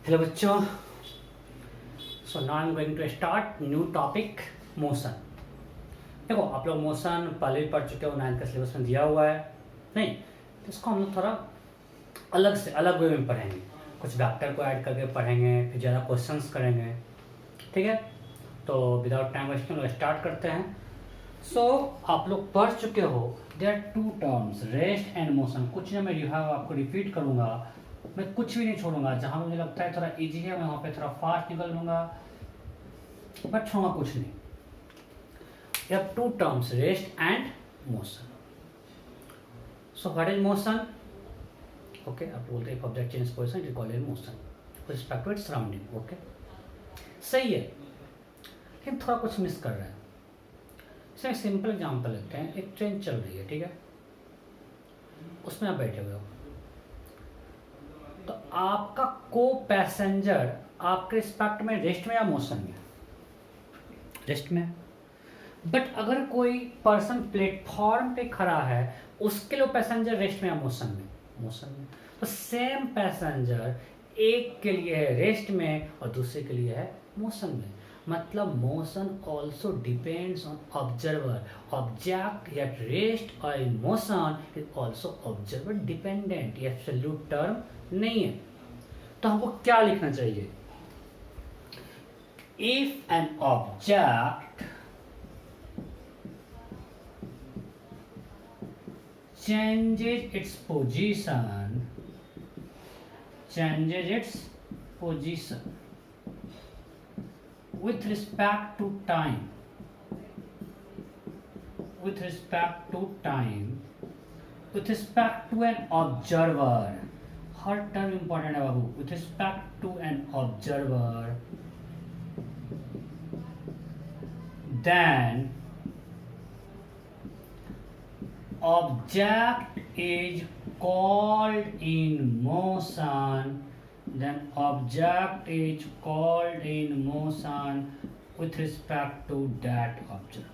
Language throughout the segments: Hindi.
हेलो बच्चों, so now I am going to start new topic motion. देखो आप लोग मोशन पहले भी पढ़ चुके हो, 9th का सिलेबस में दिया हुआ है नहीं, तो इसको हम लोग थोड़ा अलग से अलग वे में पढ़ेंगे। कुछ डॉक्टर को ऐड करके पढ़ेंगे, फिर ज़्यादा क्वेश्चंस करेंगे, ठीक है। तो विदाउट टाइम वेस्टिंग लोग स्टार्ट करते हैं। सो आप लोग पढ़ चुके हो there two terms, rest and motion. कुछ ना मैं आपको रिपीट करूँगा, मैं कुछ भी नहीं छोड़ूंगा। जहां मुझे लगता है थोड़ा इजी है मैं वहां पे थोड़ा फास्ट निकल लूंगा, बट छोड़ूंगा कुछ नहीं। You have two terms, rest and motion. So what is motion? Okay, आप बोलते हैं object change position, you call it motion with respect to its surrounding. Okay, सही है, लेकिन थोड़ा कुछ मिस कर रहे हैं। इसमें सिंपल एग्जांपल लेते हैं। एक ट्रेन चल रही है, ठीक है, उसमें आप बैठे हुए हो, तो आपका को पैसेंजर आपके रिस्पेक्ट में रेस्ट में या मोशन में? रेस्ट में। बट अगर कोई पर्सन प्लेटफॉर्म पे खड़ा है, उसके लिए पैसेंजर रेस्ट में या मोशन में? मोशन में। तो सेम पैसेंजर एक के लिए है रेस्ट में और दूसरे के लिए है मोशन में। मतलब motion also depends on observer. Object at rest और in motion is also observer dependent. ये एब्सोल्यूट टर्म नहीं है। तो हमको क्या लिखना चाहिए? If an object changes its position with respect to time, with respect to an observer, her term important है बाबू। with respect to an observer, then object is called in motion, with respect to that observer,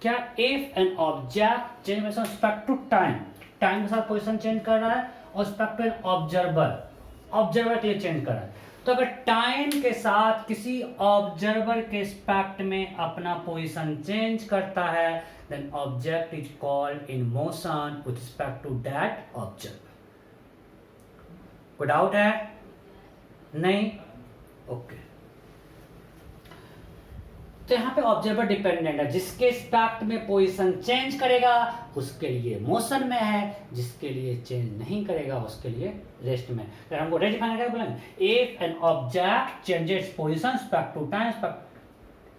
क्या if an object change with respect to time के साथ पोजीशन चेंज कर रहा है और respect to an ऑब्जर्वर के लिए चेंज कर रहा है। तो अगर टाइम के साथ किसी ऑब्जर्वर के रिस्पेक्ट में अपना पोजीशन चेंज करता है, then object is called in motion with respect to that observer. कोई डाउट है? नहीं? ओके। तो यहाँ पे ऑब्जर्वर डिपेंडेंट है, जिसके रिस्पेक्ट में पोजीशन चेंज करेगा उसके लिए मोशन में है, जिसके लिए चेंज नहीं करेगा उसके लिए रेस्ट में। अगर हमको रेस्ट डिफाइन करके बोलेंगे, if an object changes position respect to time,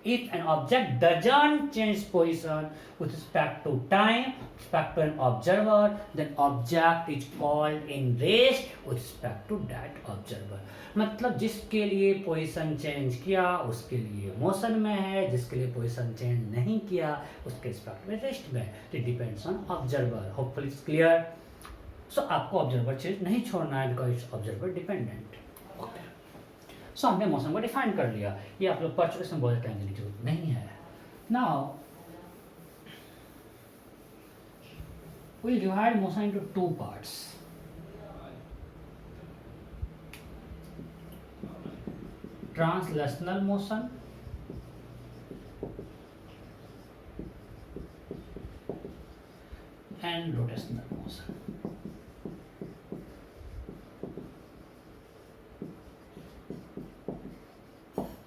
if an object doesn't change position with respect to time, respect to an observer, then object is called in rest with respect to that observer. मतलब जिसके लिए पोजीशन चेंज किया उसके लिए मोशन में है, जिसके लिए पोजीशन चेंज नहीं किया उसके रिस्पेक्ट में रेस्ट में। It depends on observer. Hopefully it's clear. So आपको ऑब्जर्वर चेंज नहीं छोड़ना है, because it's observer dependent. Okay, so हमने मोशन को डिफाइन कर लिया। ये आप लोग पढ़ चुके, इसमें बहुत टाइम देने की जरूरत नहीं है। Now we will divide motion into two parts. Translational motion and rotational motion.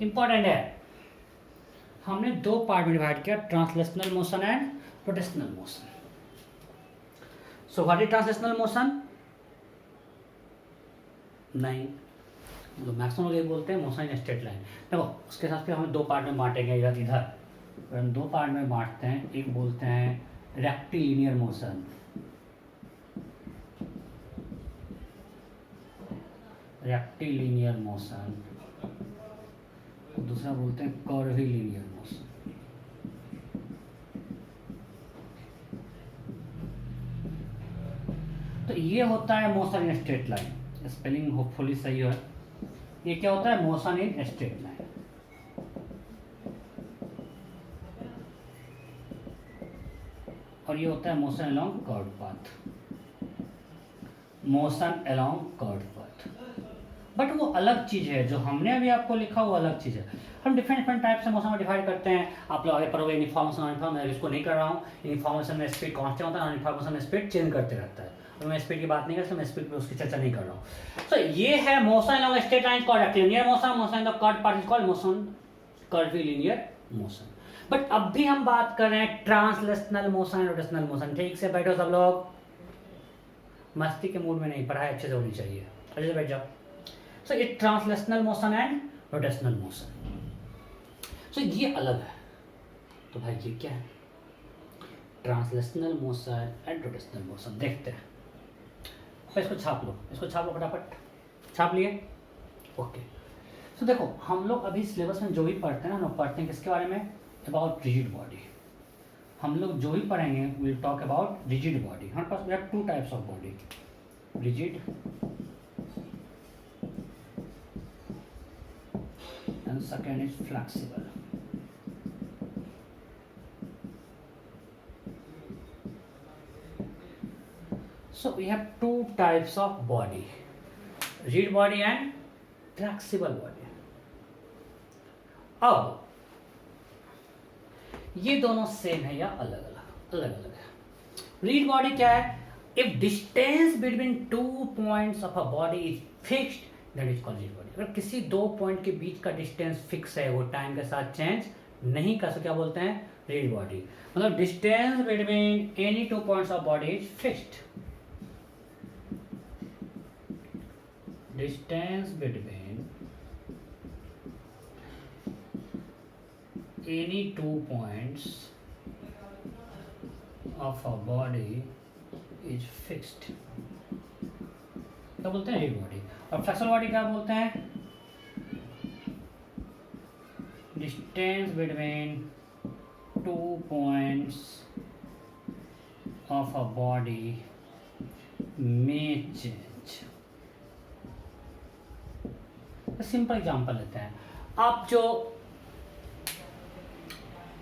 Important है, हमने दो पार्ट में डिवाइड किया, translational motion and rotational motion. So what is translational motion? नहीं, जो मैक्सिमम लोग ये बोलते हैं मोशन इन स्ट्रेट लाइन। देखो उसके साथ फिर हम दो पार्ट में बांटेंगे। इधर हम दो पार्ट में बांटते हैं। एक बोलते हैं रेक्टिलिनियर मोशन, दूसरा बोलते हैं कर्वीलिनियर मोशन। तो ये होता है motion in straight line. Spelling hopefully सही है। ये क्या होता है? Motion in straight line. और ये होता है motion along curve path, motion along curve path. But वो अलग चीज़ है, जो हमने अभी आपको लिखा वो अलग चीज़ है। हम डिफरेंट टाइप से मोशन में डिवाइड करते हैं। आप लोग आगे पढ़ोगे इनफॉर्मेशन इनफॉर्म, मैं इसको नहीं कर रहा हूँ। इनफॉर्मेशन में स्पीड कांस्टेंट होता है, इनफॉर्मेशन में स्पीड चेंज करते रहता है। और मैं स्पीड की बात नहीं कर सकता, मैं स्पीड पे उसकी चर्चा नहीं कर रहा हूँ। तो ये है motion along straight line called rectilinear motion, motion in the curve path is called motion curvilinear motion. But अब भी हम बात कर रहे हैं ट्रांसलेशनल मोशन, रोटेशनल मोशन। ठीक से बैठो सब लोग, मस्ती के मूड में नहीं, पढ़ाई अच्छे से होनी चाहिए, अच्छे से बैठ जाओ। सो ये translational motion and rotational motion, so ये अलग है। तो भाई ये क्या है? Translational motion and rotational motion देखते हैं। तो इसको छाप लो, इसको छाप लो फटाफट, छाप लिए? ओके। तो देखो हम लोग अभी सिलेबस में जो भी पढ़ते हैं ना, हम लोग पढ़ते हैं किसके बारे में? About rigid body. हम लोग जो भी पढ़ेंगे will talk about rigid body. हमारे पास we have two types of body, rigid and second is flexible. So we have two types of body, rigid body and flexible body. अब ये दोनों सेम है या अलग अलग? अलग अलग है। रिजिड बॉडी क्या है? If distance between 2 points of a body is fixed that is called rigid body. अगर किसी 2 पॉइंट के बीच का डिस्टेंस फिक्स है, वो टाइम के साथ चेंज नहीं कर सकते, क्या बोलते हैं? Rigid body. मतलब distance between any 2 points of body is fixed. Distance between any 2 points of a body is fixed, क्या बोलते हैं? Rigid body. और फ्लेक्सिबल बॉडी क्या बोलते हैं? Distance between 2 points of a body may change। Simple example लेते हैं। आप जो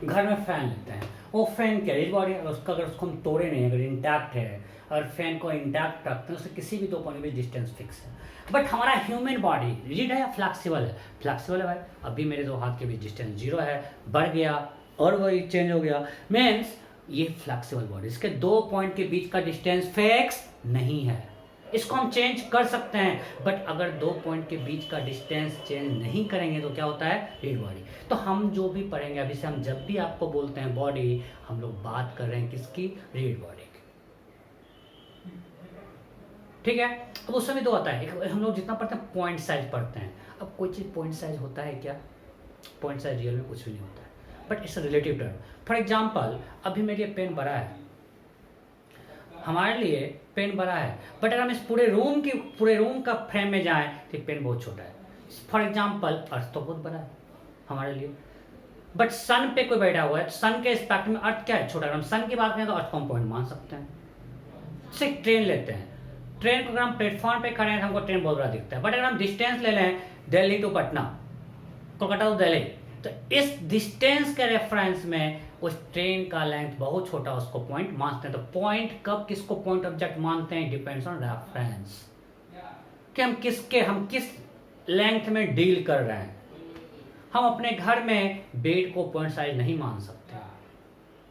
घर में फैन लेते हैं, वो फैन क्या रिजिड बॉडी है? उसका अगर उसको हम तोड़े नहीं, अगर इंटैक्ट है, अगर फैन को इंटैक्ट रखते हैं, उससे किसी भी 2 पॉइंट में डिस्टेंस फिक्स है। बट हमारा ह्यूमन बॉडी रिजिड है या फ्लेक्सिबल है? फ्लेक्सिबल है भाई। अभी मेरे 2 हाथ के बीच डिस्टेंस 0 है, बढ़ गया और वही चेंज हो गया, मीन्स ये फ्लेक्सिबल बॉडी। इसके 2 पॉइंट के बीच का डिस्टेंस फिक्स नहीं है, इसको हम चेंज कर सकते हैं। बट अगर 2 पॉइंट के बीच का डिस्टेंस चेंज नहीं करेंगे तो क्या होता है? Rigid body. तो हम जो भी पढ़ेंगे अभी से, हम जब भी आपको बोलते हैं बॉडी, हम लोग बात कर रहे हैं किसकी? रिजिड बॉडी की। ठीक है। अब उसमें भी 2 आता है। हम लोग जितना पढ़ते हैं पॉइंट साइज पढ़ते हैं। अब कोई चीज़ पॉइंट साइज होता है क्या? पॉइंट साइज रियल में कुछ भी नहीं होता है, but it's a relative term. For example, अभी मेरे लिए पेन बड़ा है, हमारे लिए पेन बड़ा है, बट अगर हम इस पूरे रूम का फ्रेम में जाएं तो पेन बहुत छोटा है। फॉर एग्जाम्पल, अर्थ तो बहुत बड़ा है हमारे लिए, बट सन पे कोई बैठा हुआ है, तो सन के स्पेक्ट्रम में अर्थ क्या है? छोटा है। हम सन की बात करें तो अर्थ को हम पॉइंट मान सकते हैं। जैसे ट्रेन लेते हैं, ट्रेन को अगर हम प्लेटफॉर्म पे खड़े हैं तो हमको ट्रेन बहुत बड़ा दिखता है, बट अगर हम डिस्टेंस ले लें दिल्ली टू पटना, कोलकाता टू दिल्ली, तो इस डिस्टेंस के रेफरेंस में उस ट्रेन का लेंथ बहुत छोटा, उसको पॉइंट मानते हैं। तो पॉइंट कब किसको पॉइंट ऑब्जेक्ट मानते हैं? डिपेंड्स ऑन रेफरेंस, कि हम किस लेंथ में डील कर रहे हैं। हम अपने घर में बेड को पॉइंट साइज नहीं मान सकते,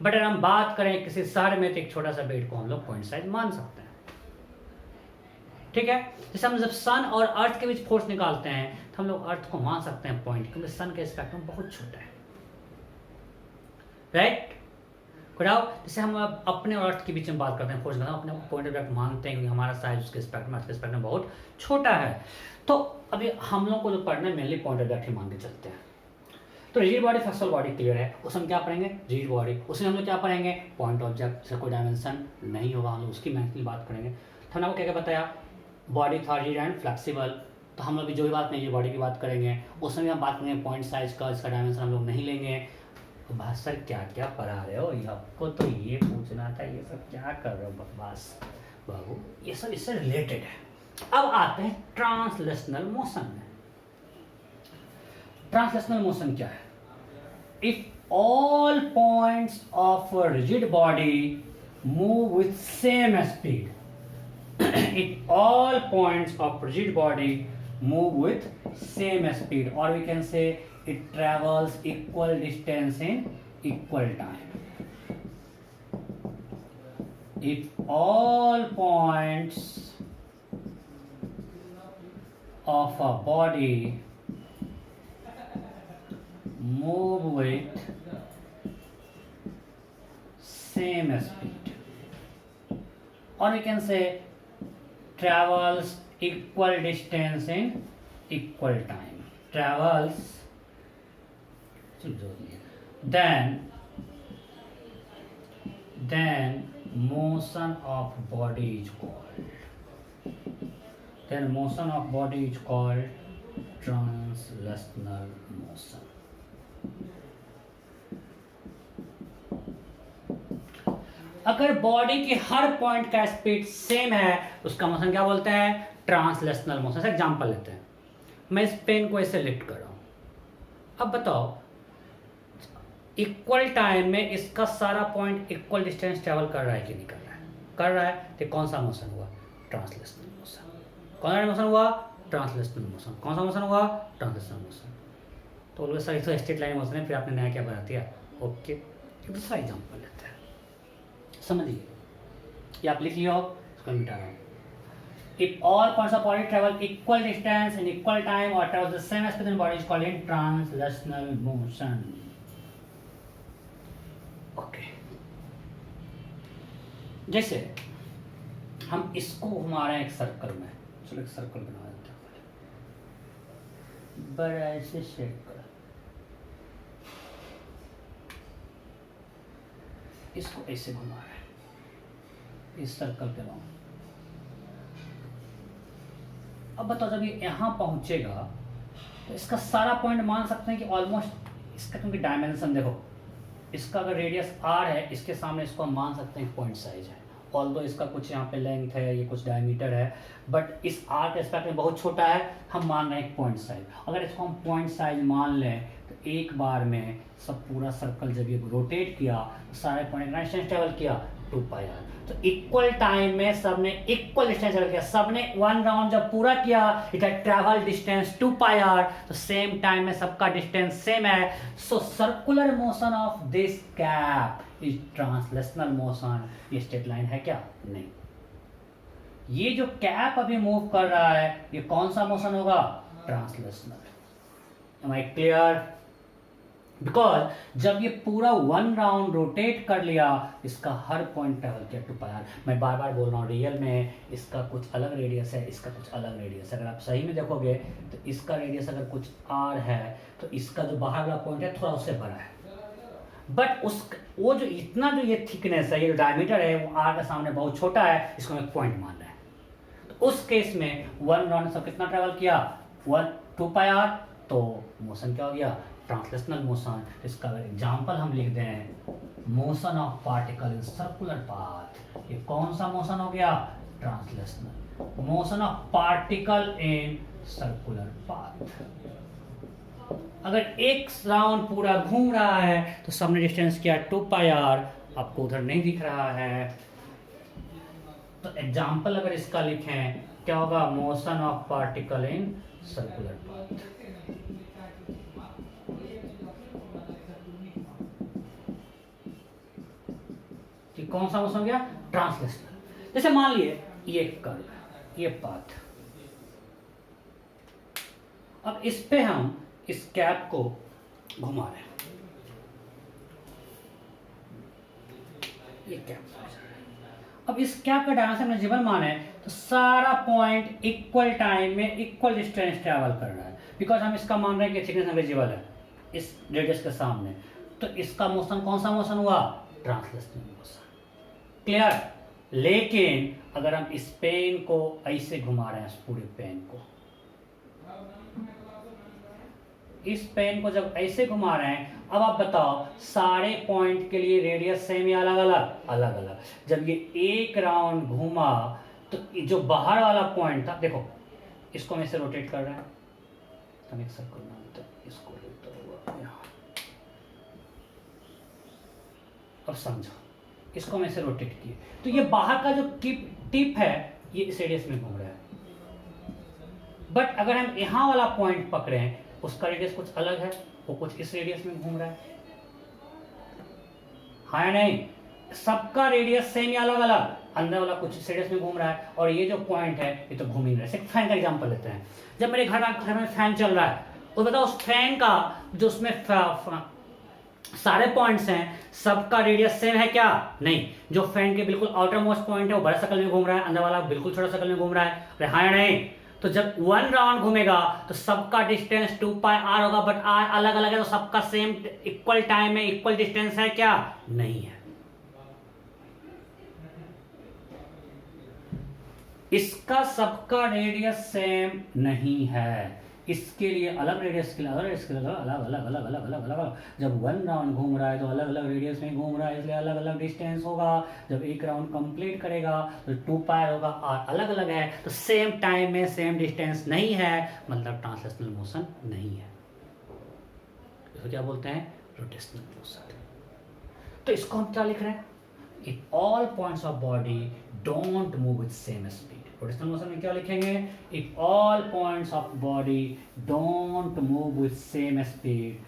बट अगर हम बात करें किसी शहर में तो एक छोटा सा बेड को हम लोग पॉइंट साइज मान सकते हैं। ठीक है। जैसे हम जब सन और अर्थ के बीच फोर्स निकालते हैं तो हम लोग अर्थ को मान सकते हैं पॉइंट, क्योंकि सन का स्पेक्ट्रम बहुत छोटा है, राइट? जैसे हम अपने और अर्थ के बीच में बात करते हैं, फोर्स निकालते हैं, अपने पॉइंट ऑफ मानते हैं क्योंकि हमारा साइज उसके स्पेक्ट्रम, अर्थ के स्पेक्ट्रम बहुत छोटा है। तो अभी हम लोग को जो पढ़ना है मेनली पॉइंट ऑफ ही मान के चलते हैं। तो rigid body flexible body clear है, उसमें क्या पढ़ेंगे? Rigid body. उसमें हम लोग क्या पढ़ेंगे? पॉइंट ऑब्जेक्ट से कोई डायमेंशन नहीं होगा, हम लोग उसकी मैथली बात करेंगे। तो हमने आपको क्या क्या बताया? बॉडी था रिजिड एंड फ्लेक्सिबल। तो हम लोग भी जो भी बात नहीं रिजिड बॉडी की बात करेंगे, उसमें भी हम बात करेंगे पॉइंट साइज का, इसका डायमेंशन हम लोग नहीं लेंगे। तो बस सर क्या क्या पढ़ा रहे हो, आपको तो ये पूछना था, ये सब क्या कर रहे हो बकवास बाबू, ये सब इससे रिलेटेड है। अब आते हैं ट्रांसलेशनल मोशन में। ट्रांसलेशनल मोशन क्या है? If all points of rigid body move with same speed. It all points of rigid body move with same speed, or we can say it travels equal distance in equal time. If all points of a body move with same speed, or we can say travels equal distance in equal time, travels, then motion of body is called translational motion. अगर बॉडी के हर पॉइंट का स्पीड सेम है उसका मोशन क्या बोलते हैं? Translational motion. एग्जांपल लेते हैं, मैं इस पेन को ऐसे लिफ्ट कर रहा हूं, अब बताओ इक्वल टाइम में इसका सारा पॉइंट इक्वल डिस्टेंस ट्रेवल कर रहा है कि नहीं कर रहा है? कर रहा है, तो कौन सा मोशन हुआ? Translational motion. कौन सा मोशन हुआ? Translational motion. कौन सा मोशन हुआ? Translational motion. तो बोलोगे सर तो स्ट्रेट लाइन मोशन है, फिर आपने नया क्या बना दिया? ओके, दूसरा एग्जाम्पल लेते हैं, समझिए, ये आप लिख लियो, इसको मिटा रहा हूँ। If all points of body travel equal distance in equal time or travel the same speed in body is called in translational motion. Okay. जैसे हम इसको घुमा रहे हैं एक सर्कल में, चलो एक सर्कल बना देते हैं, बड़ा ऐसे शेप कर, इसको ऐसे घुमा रहे हैं इस सर्कल के राउंड। अब बताओ जब ये यहाँ पहुंचेगा तो इसका सारा पॉइंट मान सकते हैं कि ऑलमोस्ट इसका, क्योंकि डायमेंशन देखो, इसका अगर रेडियस r है, इसके सामने इसको हम मान सकते हैं पॉइंट साइज है, ऑल्दो इसका कुछ यहाँ पे लेंथ है, ये कुछ डायमीटर है, बट इस r के एस्पेक्ट में बहुत छोटा है, हम मान रहे हैं पॉइंट साइज। अगर इसको हम पॉइंट साइज मान लें तो एक बार में सब पूरा सर्कल जब ये रोटेट किया तो सारे पॉइंट डिस्टेंस ट्रेवल किया 2πr। तो इक्वल टाइम में सबने इक्वल डिस्टेंस ट्रेवल किया, सबने वन राउंड जब पूरा किया it had travel distance 2πr, तो सेम टाइम में सबका डिस्टेंस सेम है। So circular motion of this cap is translational motion. ये स्ट्रेट लाइन है क्या? नहीं। ये जो कैप अभी मूव कर रहा है ये कौन सा मोशन होगा? Translational. Am I clear? Because जब ये पूरा वन राउंड रोटेट कर लिया, इसका हर पॉइंट ट्रेवल किया 2πr। मैं बार बार बोल रहा हूँ, रियल में इसका कुछ अलग रेडियस है, इसका कुछ अलग रेडियस है। अगर आप सही में देखोगे तो इसका रेडियस अगर कुछ r है तो इसका जो बाहर वाला पॉइंट है थोड़ा उससे बड़ा है, बट उस वो जो इतना जो ये थिकनेस है, ये जो डायमीटर है वो r के सामने बहुत छोटा है, इसको हम एक पॉइंट मान रहे हैं। तो उस केस में वन राउंड सब कितना ट्रेवल किया? 2πr। तो मोशन क्या हो गया? Translational motion. इसका एग्जांपल हम लिख दें, motion of particle in circular path. ये कौन सा मोशन हो गया? Translational motion of particle in circular path. अगर एक राउंड पूरा घूम रहा है तो सबने डिस्टेंस किया 2πr, आपको उधर नहीं दिख रहा है, तो एग्जांपल अगर इसका लिखें क्या होगा? Motion of particle in circular path. कौन सा मोशन हो गया? ट्रांसलेशनल। जैसे मान लिए ये कर्व, ये पाथ, अब इस पे हम इस कैप को घुमा रहे हैं, ये कैप। अब इस कैप का डायमेंशन विजिबल माने तो सारा पॉइंट इक्वल टाइम में इक्वल डिस्टेंस ट्रैवल कर रहा है, बिकॉज हम इसका मान रहे हैं कि थिकनेस विजिबल है इस रेडियस के सामने। तो इसका मोशन कौन सा मोशन हुआ? Translational motion. क्लियर? लेकिन अगर हम इस पेन को ऐसे घुमा रहे हैं, इस पूरे पेन को, इस पेन को जब ऐसे घुमा रहे हैं, अब आप बताओ सारे पॉइंट के लिए रेडियस सेम या अलग अलग? अलग अलग। जब ये एक राउंड घूमा तो जो बाहर वाला पॉइंट था, देखो इसको हम ऐसे रोटेट कर रहे हैं, हम एक सर्कल बनाते हैं, इसको लेते हुए यहाँ। अब समझो इसको हम ऐसे रोटेट किए, तो ये बाहर का जो टिप है ये इस रेडियस में घूम रहा है। बट अगर हम यहाँ वाला पॉइंट पकड़े, उसका रेडियस कुछ अलग है, वो कुछ इस रेडियस में घूम रहा है। हाँ या नहीं? सबका रेडियस सेम या अलग अलग, अंदर वाला कुछ इस रेडियस में घूम रहा है, और ये जो पॉइंट है ये तो घूम ही नहीं रहा है। फैन का एग्जांपल लेते हैं। जब मेरे घर में फैन चल रहा है, तो बताओ उस फैन का जो उसमें सारे पॉइंट्स हैं, सबका रेडियस सेम है क्या? नहीं। जो फैन के बिल्कुल आउटर मोस्ट पॉइंट है वो बड़ा सर्कल में घूम रहा है, अंदर वाला बिल्कुल छोटा सर्कल में घूम रहा है। अरे हाँ या नहीं? तो जब 1 राउंड घूमेगा तो सबका डिस्टेंस 2πr होगा, बट r अलग अलग है, तो सबका सेम इक्वल टाइम है, इक्वल डिस्टेंस है क्या? नहीं है। इसका सबका रेडियस सेम नहीं है, इसके लिए अलग रेडियस, के लिए अलग रेडियस, के लिए अलग अलग अलग अलग अलग अलग अलग अलग। जब 1 राउंड घूम रहा है तो अलग अलग रेडियस में घूम रहा है, इसलिए अलग अलग डिस्टेंस होगा। जब एक राउंड कंप्लीट करेगा तो 2π होगा, और अलग अलग है तो सेम टाइम में सेम डिस्टेंस नहीं है, मतलब ट्रांसलेशनल मोशन नहीं है। इसको क्या बोलते हैं? Rotational motion. तो इसको हम क्या लिख रहे हैं? If all points of body don't move with same speed. Rotational motion में क्या लिखेंगे? If all points of body don't move with same speed.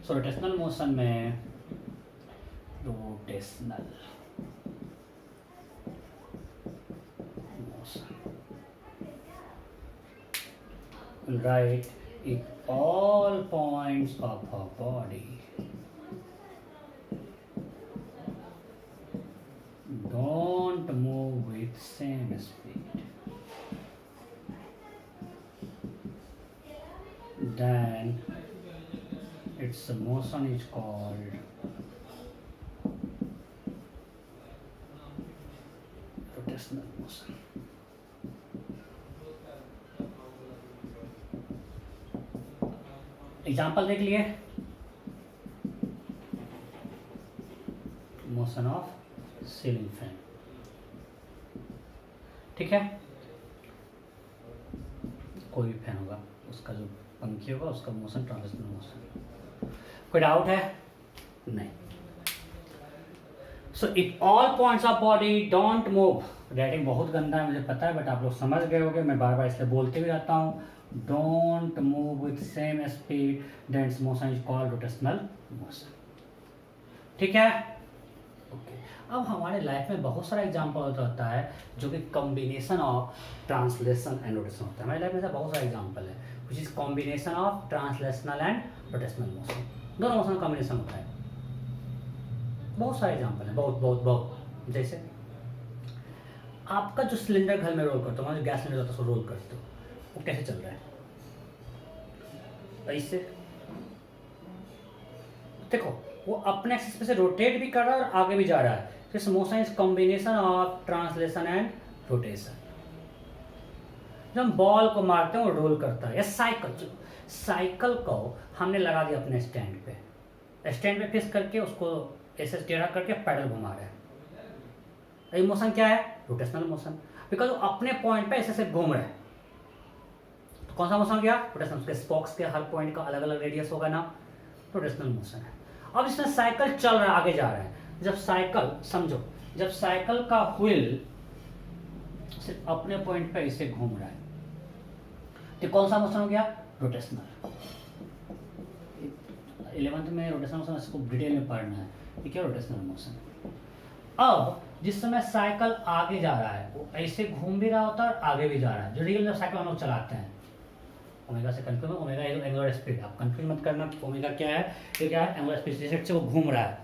So rotational motion में rotational motion right if all points of a body don't move with same speed, then its motion is called rotational motion. Example देख लिए। मोशन ऑफ सीलिंग फैन, ठीक है? कोई भी फैन होगा, उसका जो पंखी होगा उसका मोशन ट्रांसलेशनल मोशन। कोई डाउट है? नहीं। So if all points of body don't move, writing बहुत गंदा है मुझे पता है, बट आप लोग समझ गए होंगे, मैं बार बार इसलिए बोलते भी रहता हूँ। Don't move with same speed, then it's motion is called rotational motion, ठीक है? ओके। अब हमारे लाइफ में बहुत सारा एग्जाम्पल होता है जो कि combination of translation and rotation होता है। हमारे लाइफ में ऐसा बहुत सारा एग्जाम्पल है which is combination of translational and rotational motion. दोनों मोशन कॉम्बिनेशन होता है। बहुत सारे एग्जाम्पल हैं, बहुत बहुत बहुत। जैसे आपका जो सिलेंडर घर में रोल करते हो, जो गैस सिलेंडर होता है उसको रोल करते हो, वो कैसे चल रहा है? ऐसे देखो, वो अपने एक्सिस पे से रोटेट भी कर रहा है और आगे भी जा रहा है। This motion is combination of translation and rotation. जब हम बॉल को मारते हैं वो रोल करता है। या साइकिल को हमने लगा दिया अपने स्टैंड पे फिक्स करके उसको ऐसे टेढ़ा करके पैडल घुमा रहे हैं। ये मोशन क्या है? रोटेशनल मोशन, बिकॉज वो अपने पॉइंट पे ऐसे घूम रहे हैं। तो कौन सा मोशन हो गया? रोटेशनल। उसके स्पोक्स के हर पॉइंट का अलग अलग रेडियस होगा ना, रोटेशनल मोशन है। अब इसमें साइकिल चल रहा है, आगे जा रहा है। जब साइकिल, समझो, जब साइकिल का व्हील सिर्फ अपने पॉइंट पे ऐसे घूम रहा है तो कौन सा मोशन हो गया? रोटेशनल। 11th में रोटेशनल मोशन इसको डिटेल में पढ़ना है। ये क्या? Rotational motion. अब जिस समय साइकिल आगे जा रहा है वो ऐसे घूम भी रहा होता है और आगे भी जा रहा है। जो रियल में साइकिल हम लोग चलाते हैं, ओमेगा से कंफ्यूज, ओमेगा एंगुलर स्पीड, आप कंफ्यूज मत करना कि ओमेगा क्या है, ये क्या है? Angular speed. जिस से वो घूम रहा है।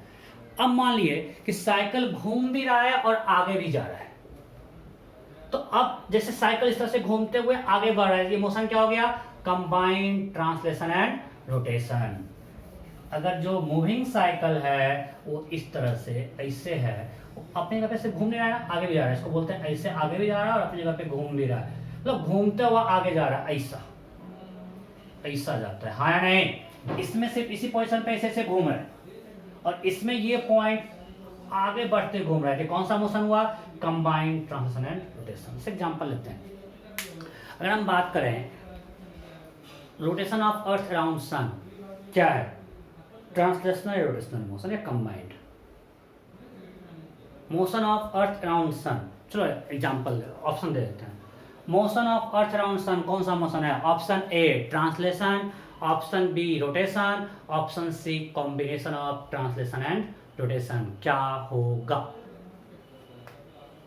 अब मान लिए कि साइकिल घूम भी रहा है और आगे भी जा रहा है, तो अब जैसे साइकिल इस तरह से घूमते हुए आगे बढ़ रहा है, ये मोशन क्या हो गया? Combined translation and rotation. अगर जो मूविंग साइकिल है वो इस तरह से ऐसे है, वो अपनी जगह पे से घूम नहीं रहा है, आगे भी जा रहा है, इसको बोलते हैं ऐसे आगे भी जा रहा है और अपनी जगह पे घूम भी रहा है, मतलब घूमते हुआ आगे जा रहा है, ऐसा ऐसा जाता है। हाँ या नहीं? इसमें सिर्फ इसी पोजीशन पे ऐसे घूम रहा है और इसमें ये पॉइंट आगे बढ़ते घूम रहा है। कौन सा मोशन हुआ? Combined translation and rotation. इसे एग्जांपल लेते हैं। अगर हम बात करें rotation of earth around sun, क्या है? ट्रांसलेशनल रोटेशनल मोशन या combined motion of earth around sun. चलो एग्जांपल ऑप्शन दे देते हैं। Motion of earth around sun कौन सा मोशन है? Option A translation, option B rotation, option C combination of translation and rotation. क्या होगा?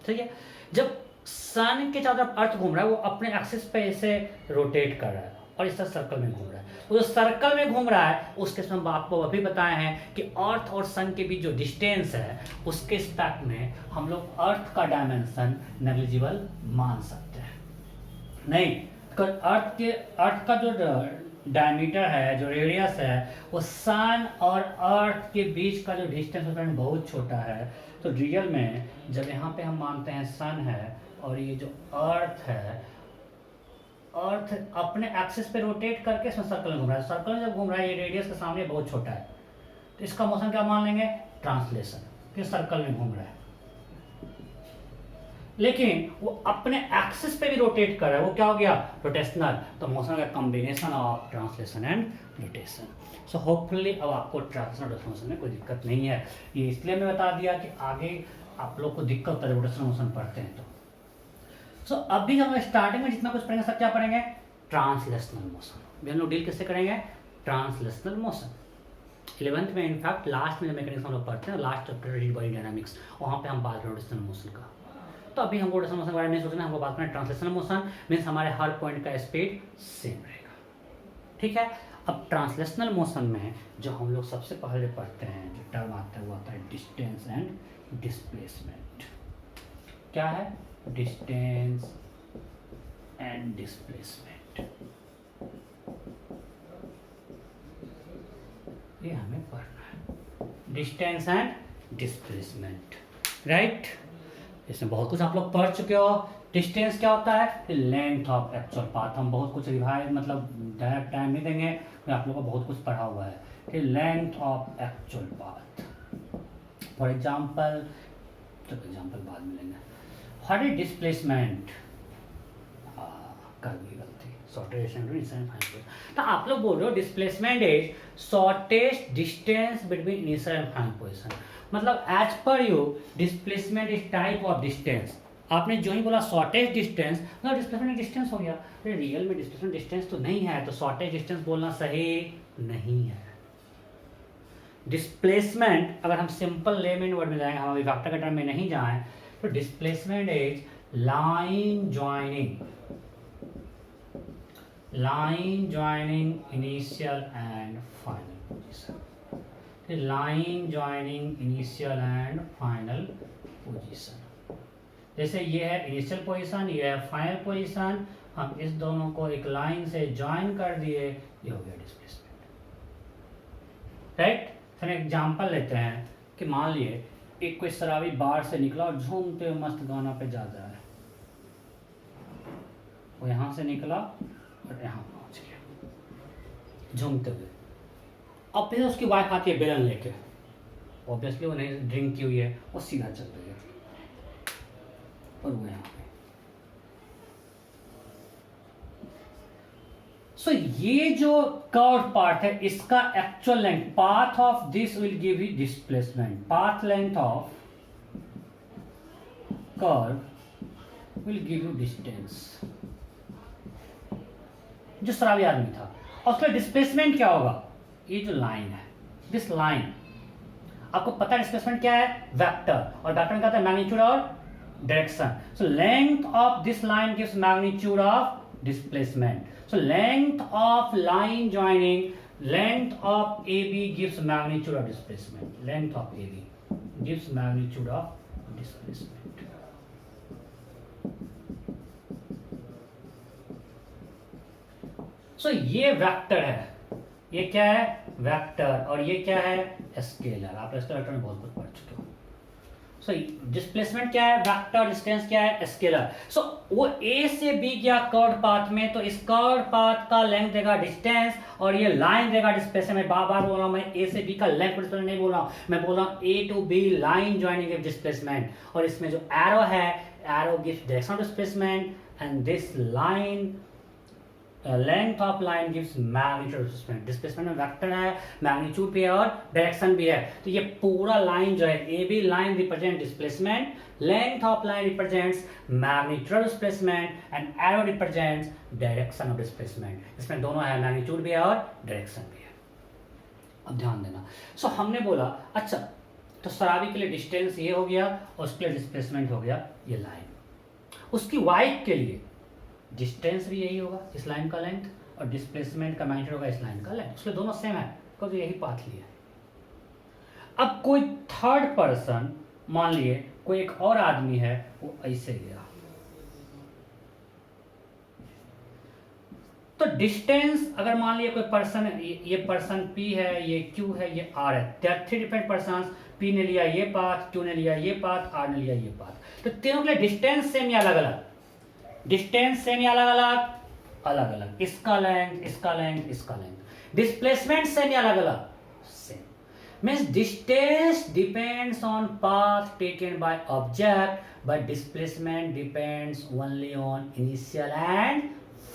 ठीक है, जब सन के चारों तरफ अर्थ घूम रहा है वो अपने एक्सिस पे ऐसे रोटेट कर रहा है और इस तरह सर्कल में घूम रहा है। वो जो सर्कल में घूम रहा है उसके समय आपको अभी बताए हैं कि अर्थ और सन के बीच जो डिस्टेंस है उसके स्पेक्ट में हम लोग अर्थ का डायमेंशन नेग्लिजिबल मान सकते हैं। नहीं, अर्थ का जो डायमीटर है, जो रेडियस है, वो सन और अर्थ के बीच का जो डिस्टेंस है बहुत छोटा है। तो रियल में जब यहाँ पे हम मानते हैं सन है और ये जो अर्थ है, अर्थ अपने एक्सिस पे रोटेट करके इसमें सर्कल में घूम रहा है। सर्कल में जब घूम रहा है ये रेडियस के सामने बहुत छोटा है, तो इसका मोशन क्या मान लेंगे? ट्रांसलेशन, कि सर्कल में घूम रहा है। लेकिन वो अपने एक्सिस पे भी रोटेट कर रहा है, वो क्या हो गया? रोटेशनल। तो मोशन का combination of translation and rotation. So hopefully अब आपको ट्रांसलेशन रोटेशन मोशन में कोई दिक्कत नहीं है। ये इसलिए मैं बता दिया कि आगे आप लोग को दिक्कत होता है रोटेशन मोशन पढ़ते हैं तो। सो अभी हम स्टार्टिंग में जितना कुछ पढ़ेंगे सब क्या पढ़ेंगे? Translational motion. हम लोग डील किससे करेंगे? Translational motion. 11th में इनफैक्ट लास्ट में जो मैकेनिक्स हम लोग पढ़ते हैं, last chapter rigid body dynamics, वहाँ पे हम बात करें रोटेशनल मोशन का। तो अभी हमको रोटेशनल मोशन के बारे में नहीं सोचना, हमको बात करें ट्रांसलेशनल मोशन। मीन्स हमारे हर पॉइंट का स्पीड सेम रहेगा। ठीक है, अब ट्रांसलेशनल मोशन में जो हम लोग सबसे पहले पढ़ते हैं जो टर्म आता है वो आता है डिस्टेंस एंड डिस्प्लेसमेंट। क्या है? Distance and displacement. ये हमें पढ़ना है, डिस्टेंस एंड डिस्प्लेसमेंट, राइट। इसमें बहुत कुछ आप लोग पढ़ चुके हो। डिस्टेंस क्या होता है? Length of actual path. हम बहुत कुछ रिवाइज मतलब डायरेक्ट टाइम नहीं देंगे, मैं आप लोगों को बहुत कुछ पढ़ा हुआ है कि length of actual path. For example, तो एग्जाम्पल बाद में लेंगे। What is displacement? कर दी गलती, शॉर्टेस्ट तो आप लोग बोल रहे हो displacement is shortest distance between initial and final position. मतलब as per you displacement is type of distance. आपने जो ही बोला शॉर्टेस्ट डिस्टेंस, मतलब डिस्प्लेसमेंट डिस्टेंस हो गया। अरे रियल में डिस्प्लेसमेंट डिस्टेंस तो नहीं है, तो शॉर्टेस्ट डिस्टेंस बोलना सही नहीं है। डिस्प्लेसमेंट अगर हम सिंपल लेमन वर्ड में जाएंगे, हम अभी वेक्टर के टर्म में नहीं जाएं, तो displacement is line joining initial and final position. Line joining initial and final position. जैसे ये है इनिशियल पोजीशन, ये है फाइनल पोजीशन, हम इस दोनों को एक लाइन से ज्वाइन कर दिए, ये हो गया डिस्प्लेसमेंट, राइट। फिर एग्जांपल लेते हैं कि मान लिए एक कोई शराबी बार से निकला और झूमते हुए मस्त गाना पे जा रहा है। वो यहाँ से निकला और यहाँ पहुँच गया झूमते हुए। अब फिर उसकी वाइफ आती है बेलन लेके, ऑब्वियसली वो नहीं ड्रिंक की हुई है, वो सीधा चल रही है और वो यहाँ पे। सो ये जो कर्व पार्ट है इसका actual length, path of this will give you displacement. Path length of curve will give you distance. जो शराबी आदमी था और उसका डिस्प्लेसमेंट क्या होगा? ये जो लाइन है, दिस लाइन, आपको पता है डिस्प्लेसमेंट क्या है? वेक्टर। और वेक्टर में क्या होता है? मैग्नीट्यूड और direction. So length of this line gives magnitude of displacement. So length of line joining, length of AB gives magnitude of displacement. Length of AB gives magnitude of displacement. So ये वेक्टर है, ये क्या है? वेक्टर। और ये क्या है? स्केलर। आप स्केलर में बहुत कुछ पढ़ चुके हो। सो डिस्प्लेसमेंट क्या है? वेक्टर। डिस्टेंस क्या है? स्केलर। सो वो ए से बी गया कर्व पाथ में, तो इस कर्व पाथ का लेंथ देगा डिस्टेंस और ये लाइन देगा डिस्प्लेसमेंट। बार बार बोल रहा हूं मैं, ए से बी का लेंथ डिस्प्लेसमेंट नहीं बोल रहा हूं, मैं बोल रहा हूं A to B line joining displacement. और इसमें जो एरो है, arrow gives direction of displacement and this line length of line gives magnitude displacement, displacement में वेक्टर है, मैग्नीट्यूड भी है और डायरेक्शन भी है। तो ये पूरा लाइन जो है, A B line represent displacement, length of line represents magnitude displacement and arrow represents direction of displacement. इसमें दोनों है, मैग्नीट्यूड भी है और डायरेक्शन भी है। अब ध्यान देना। सो हमने बोला अच्छा, तो सराबी के लिए डिस्टेंस ये हो गया और उसके लिए डिस्प्लेसमेंट हो गया ये लाइन। उसकी वाइट के लिए डिस्टेंस भी यही होगा, इस लाइन का लेंथ, और डिस्प्लेसमेंट का मैग्नीट्यूड होगा इस लाइन का लेंथ। उसके दोनों सेम है बिकॉज यही पाथ लिया है। अब कोई थर्ड पर्सन, मान लिए कोई एक और आदमी है, वो ऐसे गया, तो डिस्टेंस अगर मान लिया कोई पर्सन, ये पर्सन P है, ये Q है, ये R है, there are three different persons, P ने लिया ये पाथ, Q ने लिया ये पाथ, R ने लिया ये पाथ। तो तीनों के लिए डिस्टेंस सेम या अलग अलग? डिस्टेंस सेम या अलग अलग? अलग अलग। इसका लेंथ, इसका लेंथ, इसका लेंथ। डिस्प्लेसमेंट सेम या अलग अलग? Same. Means distance depends on path taken by object, but displacement depends only on initial and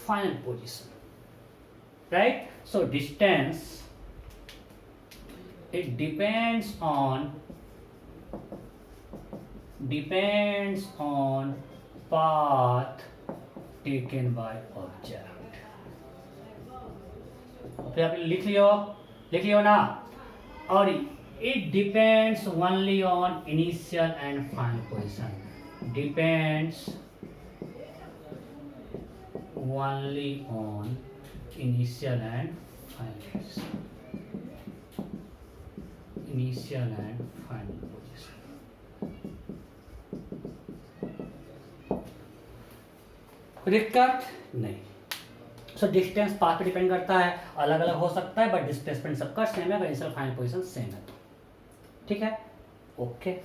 final position, right? So distance, it depends on path taken by object. तो आप लिख लियो ना। और it depends only on initial and final position. Depends only on initial and final position. Initial and final position. दिक्कत नहीं। सो डिस्टेंस पाथ पे डिपेंड करता है, अलग अलग हो सकता है, बट डिस्प्लेसमेंट सबका सेम है, इनिशियल फाइनल पोजीशन सेम है। तो ठीक है, ओके।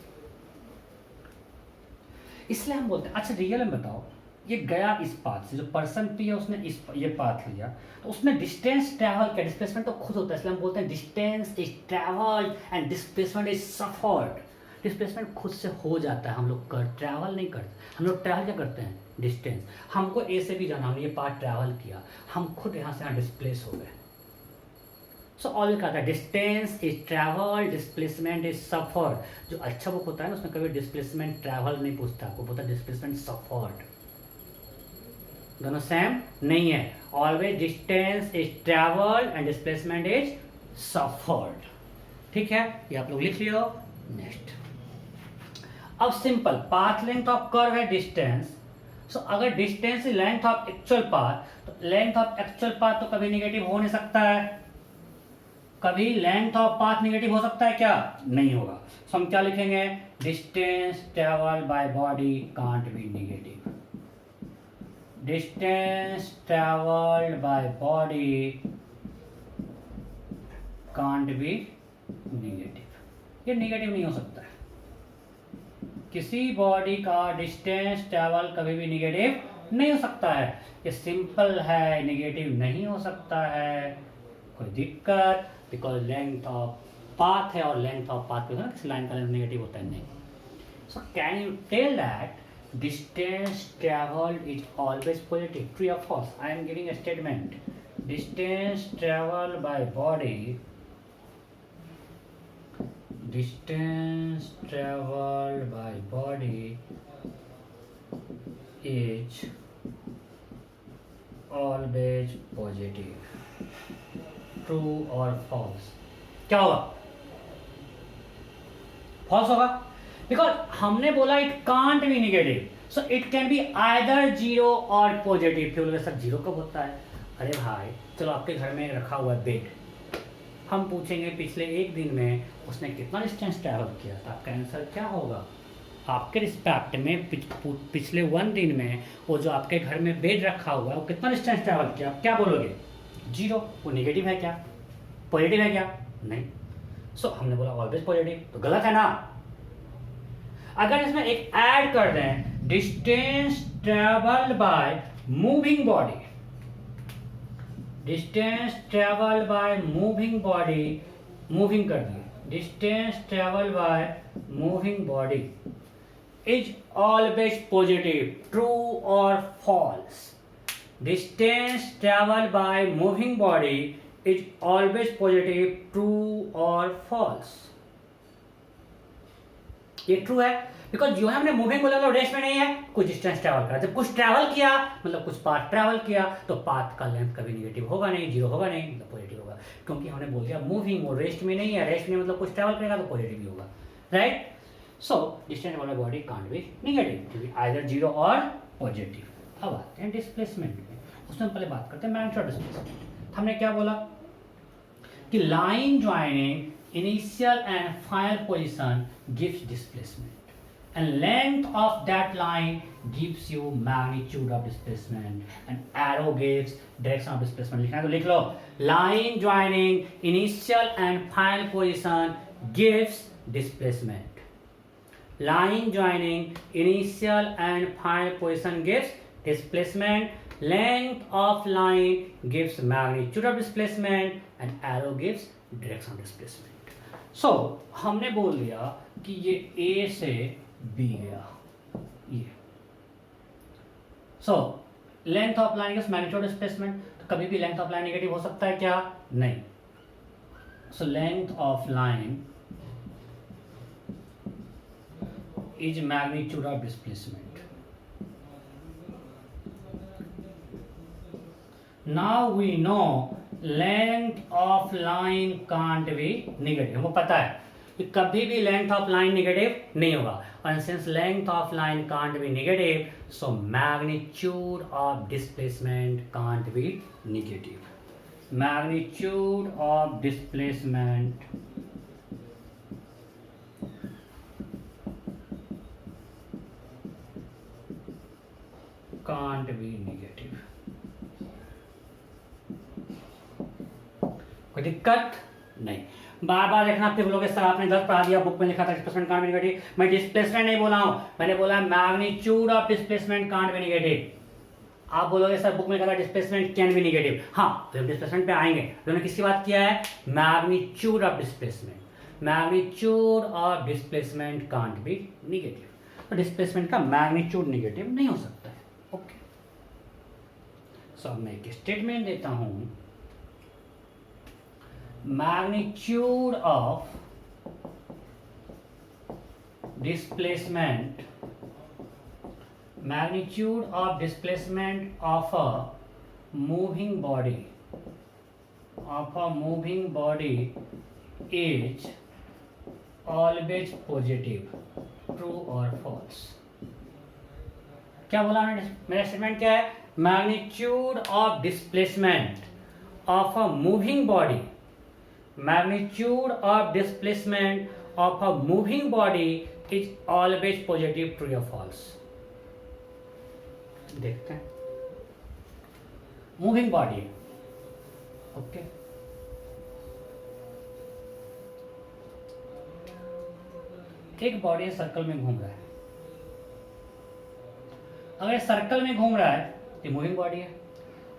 इसलिए हम बोलते हैं अच्छा रियल में बताओ, ये गया इस पाथ से, जो पर्सन P है उसने ये पाथ लिया, तो उसने डिस्टेंस ट्रैवल किया, डिस्प्लेसमेंट तो खुद होता है, इसलिए हम बोलते हैं distance is travelled and displacement is suffered. Displacement खुद से हो जाता है, हम लोग ट्रैवल नहीं करते। हम लोग ट्रैवल क्या करते हैं? डिस्टेंस। हमको ए से भी जाना, हमने ये पाथ ट्रैवल किया, हम खुद यहाँ से यहाँ डिस्प्लेस हो गए। सो ऑल कहता है distance is travel, displacement is suffered. जो अच्छा बुक होता है ना, उसमें कभी डिस्प्लेसमेंट ट्रैवल नहीं पूछता, आपको बोलता है डिस्प्लेसमेंट सफर्ड। दोनों सेम नहीं है। Always distance is travel and displacement is suffered. ठीक है, ये आप लोग लिख लियो। नेक्स्ट, अब simple path length of curve है डिस्टेंस। सो अगर distance is length of actual path, तो लेंथ ऑफ एक्चुअल पाथ तो कभी नेगेटिव हो नहीं सकता है। कभी लेंथ ऑफ पाथ नेगेटिव हो सकता है क्या? नहीं होगा। सो हम क्या लिखेंगे? Distance travel by body can't be negative. Distance traveled by body can't be negative. ये नेगेटिव नहीं हो सकता है। किसी बॉडी का डिस्टेंस ट्रैवल कभी भी नेगेटिव नहीं हो सकता है। ये सिंपल है, नेगेटिव नहीं हो सकता है। कोई दिक्कत? बिकॉज लेंथ ऑफ पाथ है और लेंथ ऑफ पाथ पे किसी लाइन का लेंथ नेगेटिव होता है नहीं। So can you tell that distance traveled is always positive? True or false? I am giving a statement. Distance traveled by body, distance traveled by body is always positive. True or false? क्या होगा? False होगा, बिकॉज हमने बोला it can't be negative, so it can be either zero और पॉजिटिव। फिर सर जीरो कब होता है? अरे भाई चलो, आपके घर में रखा हुआ है बेड, हम पूछेंगे पिछले एक दिन में उसने कितना डिस्टेंस ट्रैवल किया, तो आपका आंसर क्या होगा? आपके रिस्पेक्ट में पिछले 1 दिन में वो जो आपके घर में बेड रखा हुआ है वो कितना डिस्टेंस ट्रैवल किया, आप क्या बोलोगे? जीरो। वो नेगेटिव है क्या? पॉजिटिव है क्या? नहीं। सो हमने बोला ऑलवेज पॉजिटिव, तो गलत है ना। अगर इसमें एक ऐड कर दें, distance travelled by moving body, distance travelled by moving body, moving कर दिए, distance travelled by moving body is always positive. True और false? Distance travel by moving body is always positive, true और फॉल्स? ये ट्रू है, बिकॉज जो है हमने मूविंग बोला रेस्ट में नहीं है, कुछ डिस्टेंस ट्रैवल करा। जब कुछ ट्रैवल किया मतलब कुछ पाथ ट्रैवल किया तो पाथ का लेंथ कभी नेगेटिव होगा नहीं, जीरो होगा नहीं, मतलब पॉजिटिव होगा, क्योंकि हमने बोल दिया मूविंग, वो रेस्ट में नहीं है, रेस्ट में मतलब कुछ ट्रैवल करेगा तो पॉजिटिव ही होगा, राइट? सो डिस्टेंस वाला body can't be negative, either zero और पॉजिटिव। अब आते हैं डिस्प्लेसमेंट में, उसमें पहले बात करते हैं मैग्नीट्यूड डिस्प्लेसमेंट। हमने क्या बोला कि line joining initial and final position gives displacement, and length of that line gives you magnitude of displacement, and arrow gives direction of displacement. लिखना है तो लिख लो, line joining initial and final position gives displacement. Line joining initial and final position gives displacement. Length of line gives magnitude of displacement, and arrow gives direction of displacement. So, हमने बोल दिया कि ये A से B गया, ये सो length of line is magnitude displacement. तो कभी भी लेंथ ऑफ लाइन नेगेटिव हो सकता है क्या? नहीं। So length of line is magnitude of displacement. Now we know length of line can't be negative. हमको पता है कि कभी भी लेंथ ऑफ लाइन नेगेटिव नहीं होगा, और since length of line can't be negative, so magnitude of displacement can't be negative. Magnitude of displacement can't be negative. कोई दिक्कत नहीं। बार बार देखना, आप बोलोगे सर आपने गलत पढ़ा दिया, बुक में लिखा था डिस्प्लेसमेंट कांट बी नेगेटिव। मैं डिस्प्लेसमेंट नहीं बोला हूं, मैंने बोला magnitude of displacement can't be negative. आप बोलोगे सर बुक में लिखा था डिस्प्लेसमेंट कैन बी नेगेटिव। हाँ, तो हम डिस्प्लेसमेंट पे आएंगे। तो किसकी बात किया है? Magnitude of displacement. Magnitude of displacement can't be negative. तो डिस्प्लेसमेंट का मैग्नीट्यूड नेगेटिव नहीं हो सकता है। ओके, सो अब मैं एक स्टेटमेंट देता हूं, magnitude of displacement of a moving body is always positive, true or false? क्या बोला मैंने? मेरा स्टेटमेंट क्या है? Magnitude of displacement of a moving body, magnitude of displacement of a moving body is always positive, true or false? देखते हैं। मूविंग बॉडी, ओके, एक बॉडी सर्कल में घूम रहा है। अगर सर्कल में घूम रहा है तो मूविंग बॉडी है।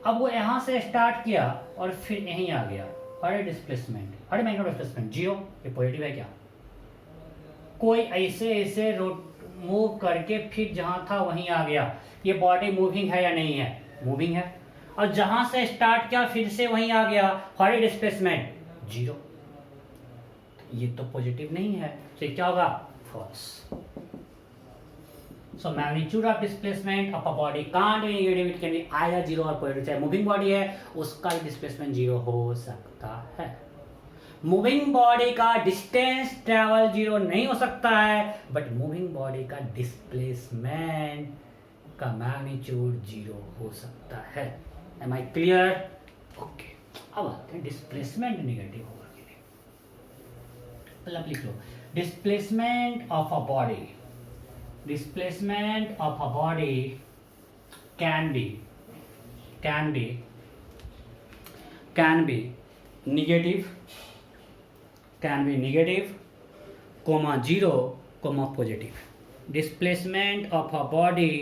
अब वो यहां से स्टार्ट किया और फिर यहीं आ गया, डिस्प्लेसमेंट, मैग्नीट्यूड डिस्प्लेसमेंट जीरो। ये पॉजिटिव है क्या? कोई ऐसे मूव करके फिर जहां था वहीं आ गया, ये बॉडी मूविंग है या नहीं है? मूविंग है। और जहां से स्टार्ट किया फिर से वहीं आ गया, डिस्प्लेसमेंट जीरो। ये तो पॉजिटिव नहीं है, तो क्या होगा? False. So magnitude of displacement of a body can't be negative, it can be either zero और पॉजिटिव। चाहे मूविंग बॉडी है उसका डिस्प्लेसमेंट जीरो हो सकता है। मूविंग बॉडी का डिस्टेंस ट्रेवल जीरो नहीं हो सकता है, बट मूविंग बॉडी का डिस्प्लेसमेंट का मैग्नीट्यूड जीरो हो सकता है। M I clear? ओके, अब आते हैं डिस्प्लेसमेंट नेगेटिव होगा कि नहीं। मतलब लिख लो, displacement of a body, displacement of a body can be negative, comma zero, comma positive. Displacement of a body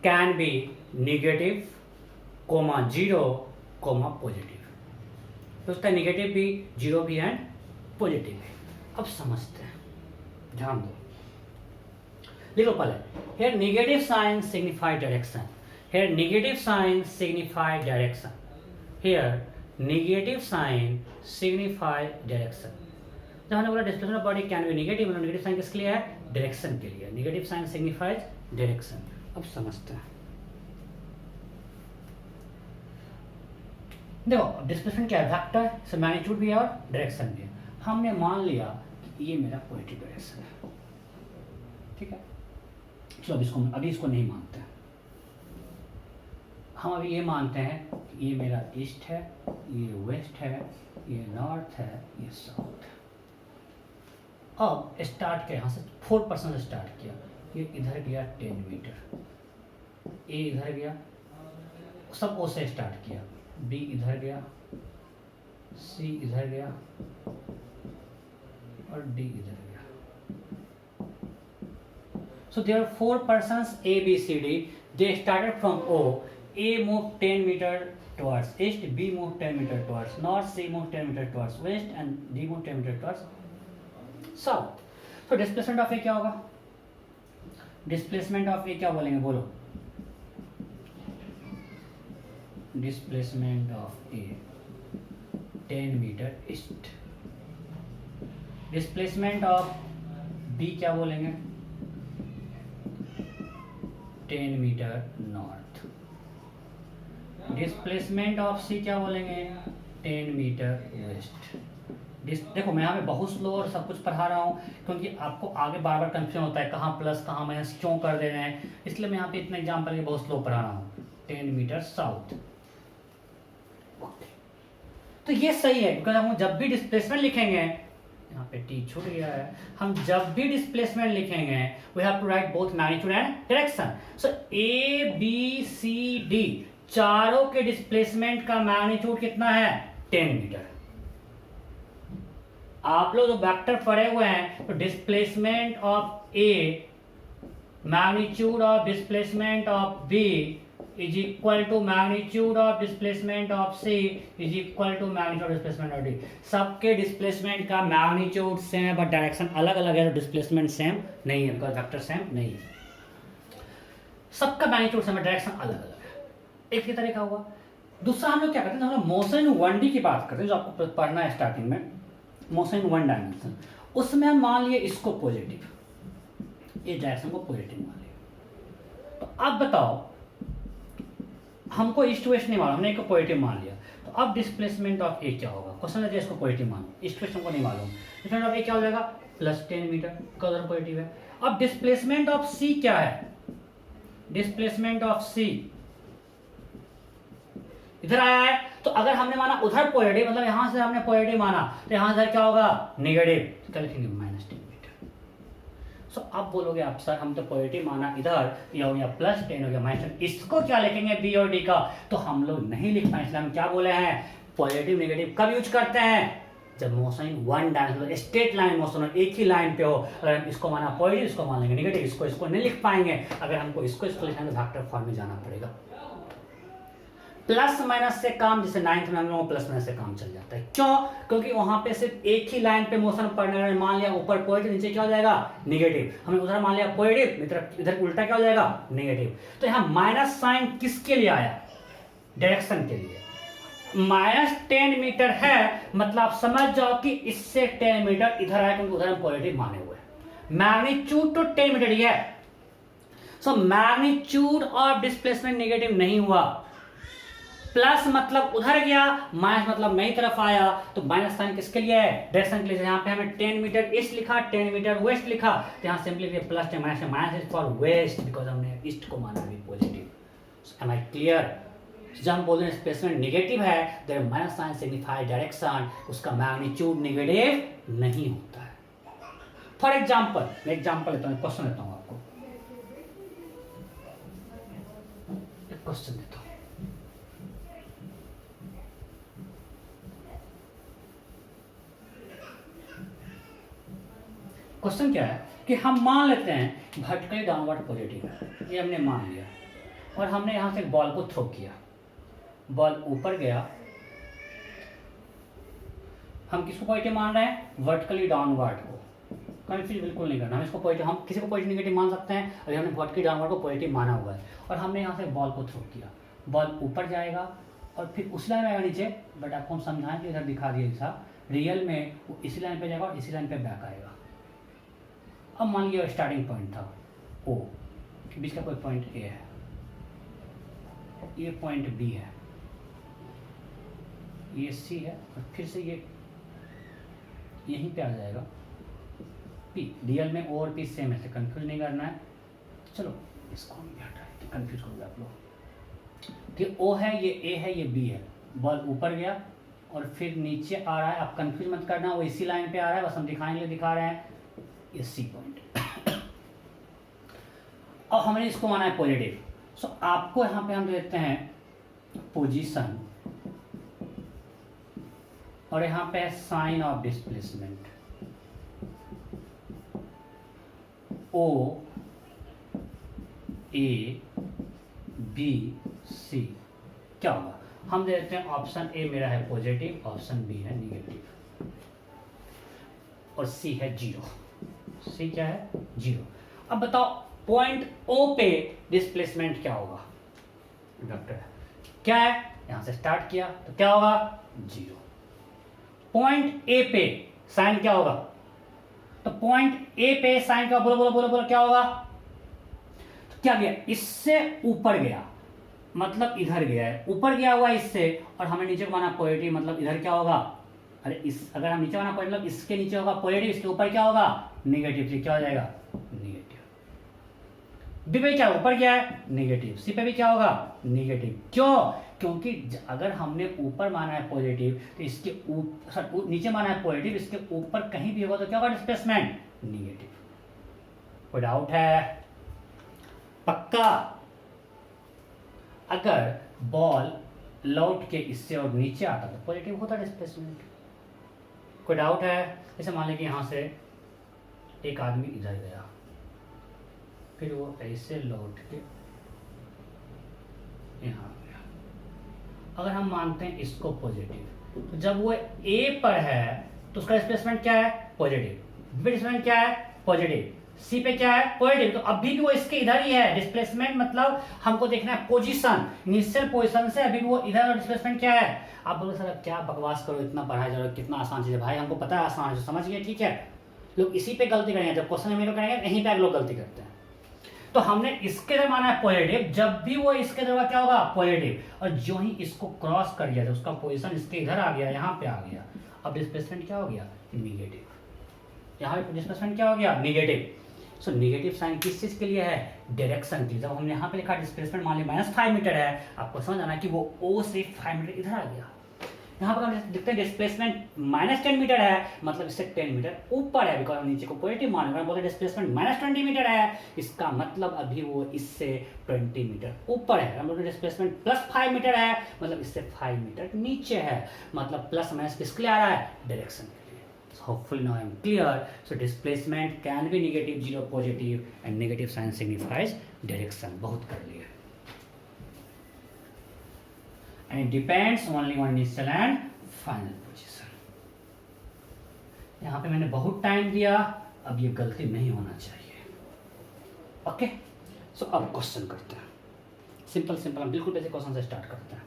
can be negative, comma zero, comma positive. तो उसका नेगेटिव भी, जीरो भी एंड पॉजिटिव है। अब समझते हैं, ध्यान दो। लिखो पहले, here negative sign signify direction, here negative sign signify direction, here negative sign signify direction। जब हमने बोला displacement of body can be negative, मतलब नेगेटिव साइन किसके लिए है, डायरेक्शन के लिए, नेगेटिव साइन सिग्निफाइज डायरेक्शन। अब समझते हैं, देखो डिस्प्लेसमेंट क्या है, वेक्टर से मैग्नीट्यूड भी है और डायरेक्शन भी है। हमने मान लिया कि ये मेरा पॉजिटिव डायरेक्शन है, ठीक है। चलो अभी इसको नहीं मानते हैं, हम अभी ये मानते हैं कि ये मेरा ईस्ट है, ये वेस्ट है, ये नॉर्थ है, ये साउथ है। अब स्टार्ट किया यहाँ से 4% से स्टार्ट किया, ये इधर गया 10 मीटर, ए इधर गया, सब ओ से स्टार्ट किया, बी इधर गया, सी इधर गया और डी इधर गया। So there are 4 persons A, B, C, D. They started from O. A moved 10 meter towards east, B moved 10 meter towards north, C moved 10 meter towards west, and D moved 10 meter towards south. So displacement of A क्या होगा? Displacement of A क्या बोलेंगे, बोलो? Displacement of A 10 meter east. Displacement of B क्या बोलेंगे? 10 मीटर नॉर्थ। डिस्प्लेसमेंट ऑफ सी क्या बोलेंगे, 10 मीटर वेस्ट। देखो मैं यहाँ पे बहुत स्लो और सब कुछ पढ़ा रहा हूँ क्योंकि आपको आगे बार बार कंफ्यूजन होता है कहाँ प्लस कहाँ माइनस क्यों कर दे रहे हैं, इसलिए मैं यहाँ पे इतना एग्जाम्पल के बहुत स्लो पढ़ा रहा हूँ। 10 मीटर साउथ, तो ये सही है बिकॉज हम जब भी डिस्प्लेसमेंट लिखेंगे, यहाँ पे टी छूट गया है, हम जब भी डिस्प्लेसमेंट लिखेंगे we have to write both magnitude and direction. So A B C D चारों के डिस्प्लेसमेंट का मैग्नीट्यूड कितना है, 10 मीटर। आप लोग जो वेक्टर पढ़े हुए हैं तो displacement of A magnitude of displacement of B is equal to magnitude of displacement of C is equal to magnitude of displacement of D। सबके डिस्प्लेसमेंट का मैग्नीट्यूड सेम है बट डायरेक्शन अलग अलग है, तो डिस्प्लेसमेंट सेम नहीं है बिकॉज वेक्टर सेम नहीं है। सबका मैग्नीट्यूड सेम है, डायरेक्शन अलग अलग है। एक ही तरीका हुआ। दूसरा हम लोग क्या करते हैं, हम लोग मोशन इन 1D की बात करते हैं जो आपको पढ़ना है स्टार्टिंग में, मोशन इन 1 डायमेंशन। उसमें हम मान लिए इसको पॉजिटिव, ये डायरेक्शन को पॉजिटिव मान लिया। तो अब बताओ हमको ईस्ट वेस्ट नहीं मालूम, हमने एक पॉजिटिव मान लिया, तो अब डिस्प्लेसमेंट ऑफ ए क्या होगा, क्वेश्चन है इसको पॉजिटिव मानो, ईस्ट वेस्ट हमको नहीं मालूम, डिस्प्लेसमेंट ऑफ ए क्या हो जाएगा, +10 मीटर, कलर पॉजिटिव है। अब डिस्प्लेसमेंट ऑफ सी क्या है, डिस्प्लेसमेंट ऑफ सी इधर आया है, तो अगर हमने माना उधर पॉजिटिव, मतलब यहां से हमने पॉजिटिव माना, तो यहां से क्या होगा, नेगेटिव, क्या लिखेंगे, -10 मीटर। सो अब बोलोगे आप सर हम तो पॉजिटिव माना इधर, ये हो गया +10 हो गया -10, इसको क्या लिखेंगे बी और डी का, तो हम लोग नहीं लिख पाए, इसलिए हम क्या बोले हैं, पॉजिटिव नेगेटिव कब यूज करते हैं, जब motion 1 dimensional straight line motion हो, एक ही लाइन पे हो। अगर हम इसको माना पॉजिटिव, इसको मान लेंगे नेगेटिव, इसको नहीं लिख पाएंगे। अगर हमको इसको लिखना है तो वेक्टर फॉर्म में जाना पड़ेगा। प्लस माइनस से काम, जैसे 9th में हम लोगों को प्लस माइनस से काम चल जाता है, क्यों, क्योंकि वहां पे सिर्फ एक ही लाइन पे मोशन पड़ने वाले, मान लिया ऊपर पॉजिटिव, नीचे क्या हो जाएगा, नेगेटिव। हमने उधर मान लिया पॉजिटिव, इधर उल्टा क्या हो जाएगा, नेगेटिव। तो यहाँ माइनस साइन किसके लिए आया, डायरेक्शन के लिए। -10 मीटर है, मतलब आप समझ जाओ कि इससे 10 मीटर इधर आया, क्योंकि उधर हम पॉजिटिव माने हुए। मैग्नीट्यूड तो 10 मीटर ही है, सो मैग्नीट्यूड ऑफ डिस्प्लेसमेंट नेगेटिव नहीं हुआ। प्लस मतलब उधर गया, माइनस मतलब नई तरफ आया, तो माइनस साइन किसके लिए है, डायरेक्शन के लिए। यहाँ पे हमें 10 मीटर ईस्ट लिखा, 10 मीटर वेस्ट लिखा, तो यहाँ simply plus minus is for west, because हमने ईस्ट को माना भी पॉजिटिव। M I clear. जब हम बोल रहे हैं डिस्प्लेसमेंट नेगेटिव है, their minus sign signify direction, उसका मैग्नीट्यूड नेगेटिव नहीं होता है। फॉर एग्जाम्पल, मैं एग्जाम्पल लेता हूँ, क्वेश्चन लेता हूँ आपको, एक क्वेश्चन देता हूँ। क्वेश्चन क्या है कि हम मान लेते हैं वर्टिकली डाउनवर्ड पॉजिटिव है, ये हमने मान लिया, और हमने यहां से एक बॉल को थ्रो किया, बॉल ऊपर गया। हम किसको पॉजिटिव मान रहे हैं, वर्टिकली डाउनवर्ड को। कन्फ्यूज बिल्कुल नहीं करना। हम इसको पॉजिटिव, हम किसी को पॉजिटिव नेगेटिव मान सकते हैं, अभी हमने भटकी डाउनवर्ड को पॉजिटिव माना हुआ है और हमने यहाँ से बॉल को थ्रो किया, बॉल ऊपर जाएगा और फिर उस लाइन में आएगा नीचे, बट आपको हम समझाएं कि इधर दिखा दिया था, रियल में वो इसी लाइन पे जाएगा और इसी लाइन पे बैक आएगा। अब मान लिया स्टार्टिंग पॉइंट था ओ, बीच का कोई पॉइंट ए है, ये पॉइंट बी है, ये सी है और फिर से ये यहीं पे आ जाएगा पी। रियल में ओ और पी सेम है, कंफ्यूज नहीं करना है। चलो इसको हम भी हटाएं, कंफ्यूज करोगे आप लोग। ये ओ है, ये ए है, ये बी है, बॉल ऊपर गया और फिर नीचे आ रहा है। आप कंफ्यूज मत करना, वो इसी लाइन पे आ रहा है, बस हम दिखाने के लिए दिखा रहे हैं, ये सी पॉइंट। अब हमने इसको माना है पॉजिटिव, सो आपको यहाँ पे हम देते हैं पोजीशन और यहाँ पे है sign of displacement O A B C. क्या होगा, हम देते हैं ऑप्शन ए मेरा है पॉजिटिव, ऑप्शन बी है निगेटिव और सी है जीरो। सी क्या है, जीरो। अब बताओ पॉइंट ओ पे डिस्प्लेसमेंट क्या होगा, वेक्टर क्या है, यहां से स्टार्ट किया तो क्या होगा, जीरो। पॉइंट ए पे साइन क्या होगा, तो पॉइंट ए पे साइन का बोलो बोलो बोलो बोलो क्या होगा, तो क्या गया, इससे ऊपर गया मतलब इधर गया है, ऊपर गया हुआ इससे, और हमें नीचे को माना पॉजिटिव मतलब इधर क्या होगा, अरे इस अगर हम नीचे माना पॉजिटिव मतलब इसके नीचे होगा पॉजिटिव, इसके ऊपर क्या होगा निगेटिव, क्या हो जाएगा निगेटिव। बी पे क्या ऊपर क्या है निगेटिव, सी पे भी क्या होगा निगेटिव। क्यों, क्योंकि अगर हमने ऊपर माना है पॉजिटिव तो इसके नीचे माना है पॉजिटिव, इसके ऊपर कहीं भी होगा तो क्या होगा डिस्प्लेसमेंट निगेटिव। कोई डाउट है, पक्का। अगर बॉल लौट के इससे और नीचे आता तो पॉजिटिव होता डिस्प्लेसमेंट। कोई डाउट है, जैसे मान लें कि यहां से एक आदमी इधर गया, फिर वो ऐसे लौट के यहाँ गया। अगर हम मानते हैं इसको पॉजिटिव, तो जब वो ए पर है तो उसका डिस्प्लेसमेंट क्या है पॉजिटिव, बी पे डिस्प्लेसमेंट क्या है पॉजिटिव, सी पे क्या है पॉजिटिव, तो अभी भी वो इसके इधर ही है। डिस्प्लेसमेंट मतलब हमको देखना है पोजीशन, इनिशियल पोजीशन से अभी भी वो इधर, और डिस्प्लेसमेंट क्या है। आप बोलो सर क्या बकवास करो, इतना पढ़ाई जरूरत, कितना आसान चीज है भाई, हमको पता है आसान है, समझ गए, ठीक है। लोग इसी पे गलती करेंगे, जब क्वेश्चन में करेंगे यहीं पे लोग गलती करते हैं। तो हमने इसके इधर माना है पॉजिटिव, जब भी वो इसके इधर क्या होगा पॉजिटिव, और जो ही इसको क्रॉस कर गया तो उसका पोजीशन इसके इधर आ गया, यहाँ पे आ गया, अब डिस्प्लेसमेंट क्या हो गया निगेटिव। यहाँ पे डिस्प्लेसमेंट क्या हो गया निगेटिव। सो निगेटिव साइन किस चीज के लिए है, डायरेक्शन के लिए। जब हमने यहाँ पे लिखा डिस्प्लेसमेंट मान लिया -5 मीटर है, आपको समझ आना कि वो ओ से 5 मीटर इधर आ गया। यहाँ पर हम देखते हैं डिस्प्लेसमेंट -10 मीटर है, मतलब इससे 10 मीटर ऊपर है, बिकॉज हम नीचे को पॉजिटिव मान रहे हैं, बोलते डिस्प्लेसमेंट -20 मीटर है, इसका मतलब अभी वो इससे 20 मीटर ऊपर है। हम बोलते डिस्प्लेसमेंट +5 मीटर है, मतलब इससे 5 मीटर नीचे है, मतलब प्लस माइनस किसके लिए आ रहा है डायरेक्शन के लिए। Hopefully now I am clear. So displacement can be negative, zero, positive, and negative sign signifies direction. बहुत कर लिया। And it depends only on initial and final position. यहाँ पे मैंने बहुत टाइम दिया, अब ये गलती नहीं होना चाहिए। ओके, सो अब क्वेश्चन करते हैं। सिंपल सिंपल, हम बिल्कुल बेसिक क्वेश्चन से स्टार्ट करते हैं।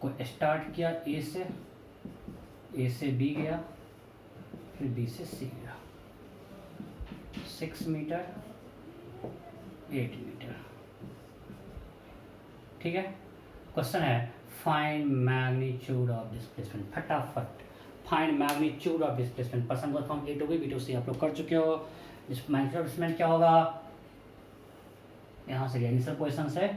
कोई स्टार्ट किया ए से बी गया, फिर बी से सी गया, 6 मीटर 8 मीटर, ठीक है। क्वेश्चन है फाइंड मैग्नीट्यूड ऑफ डिस्प्लेसमेंट। फटाफट find magnitude of displacement, person work from A to B, B to C आप लोग कर चुके हो। मैग्नीट्यूड ऑफ डिस्प्लेसमेंट क्या होगा, यहाँ से गया इनिशियल पोजीशन से,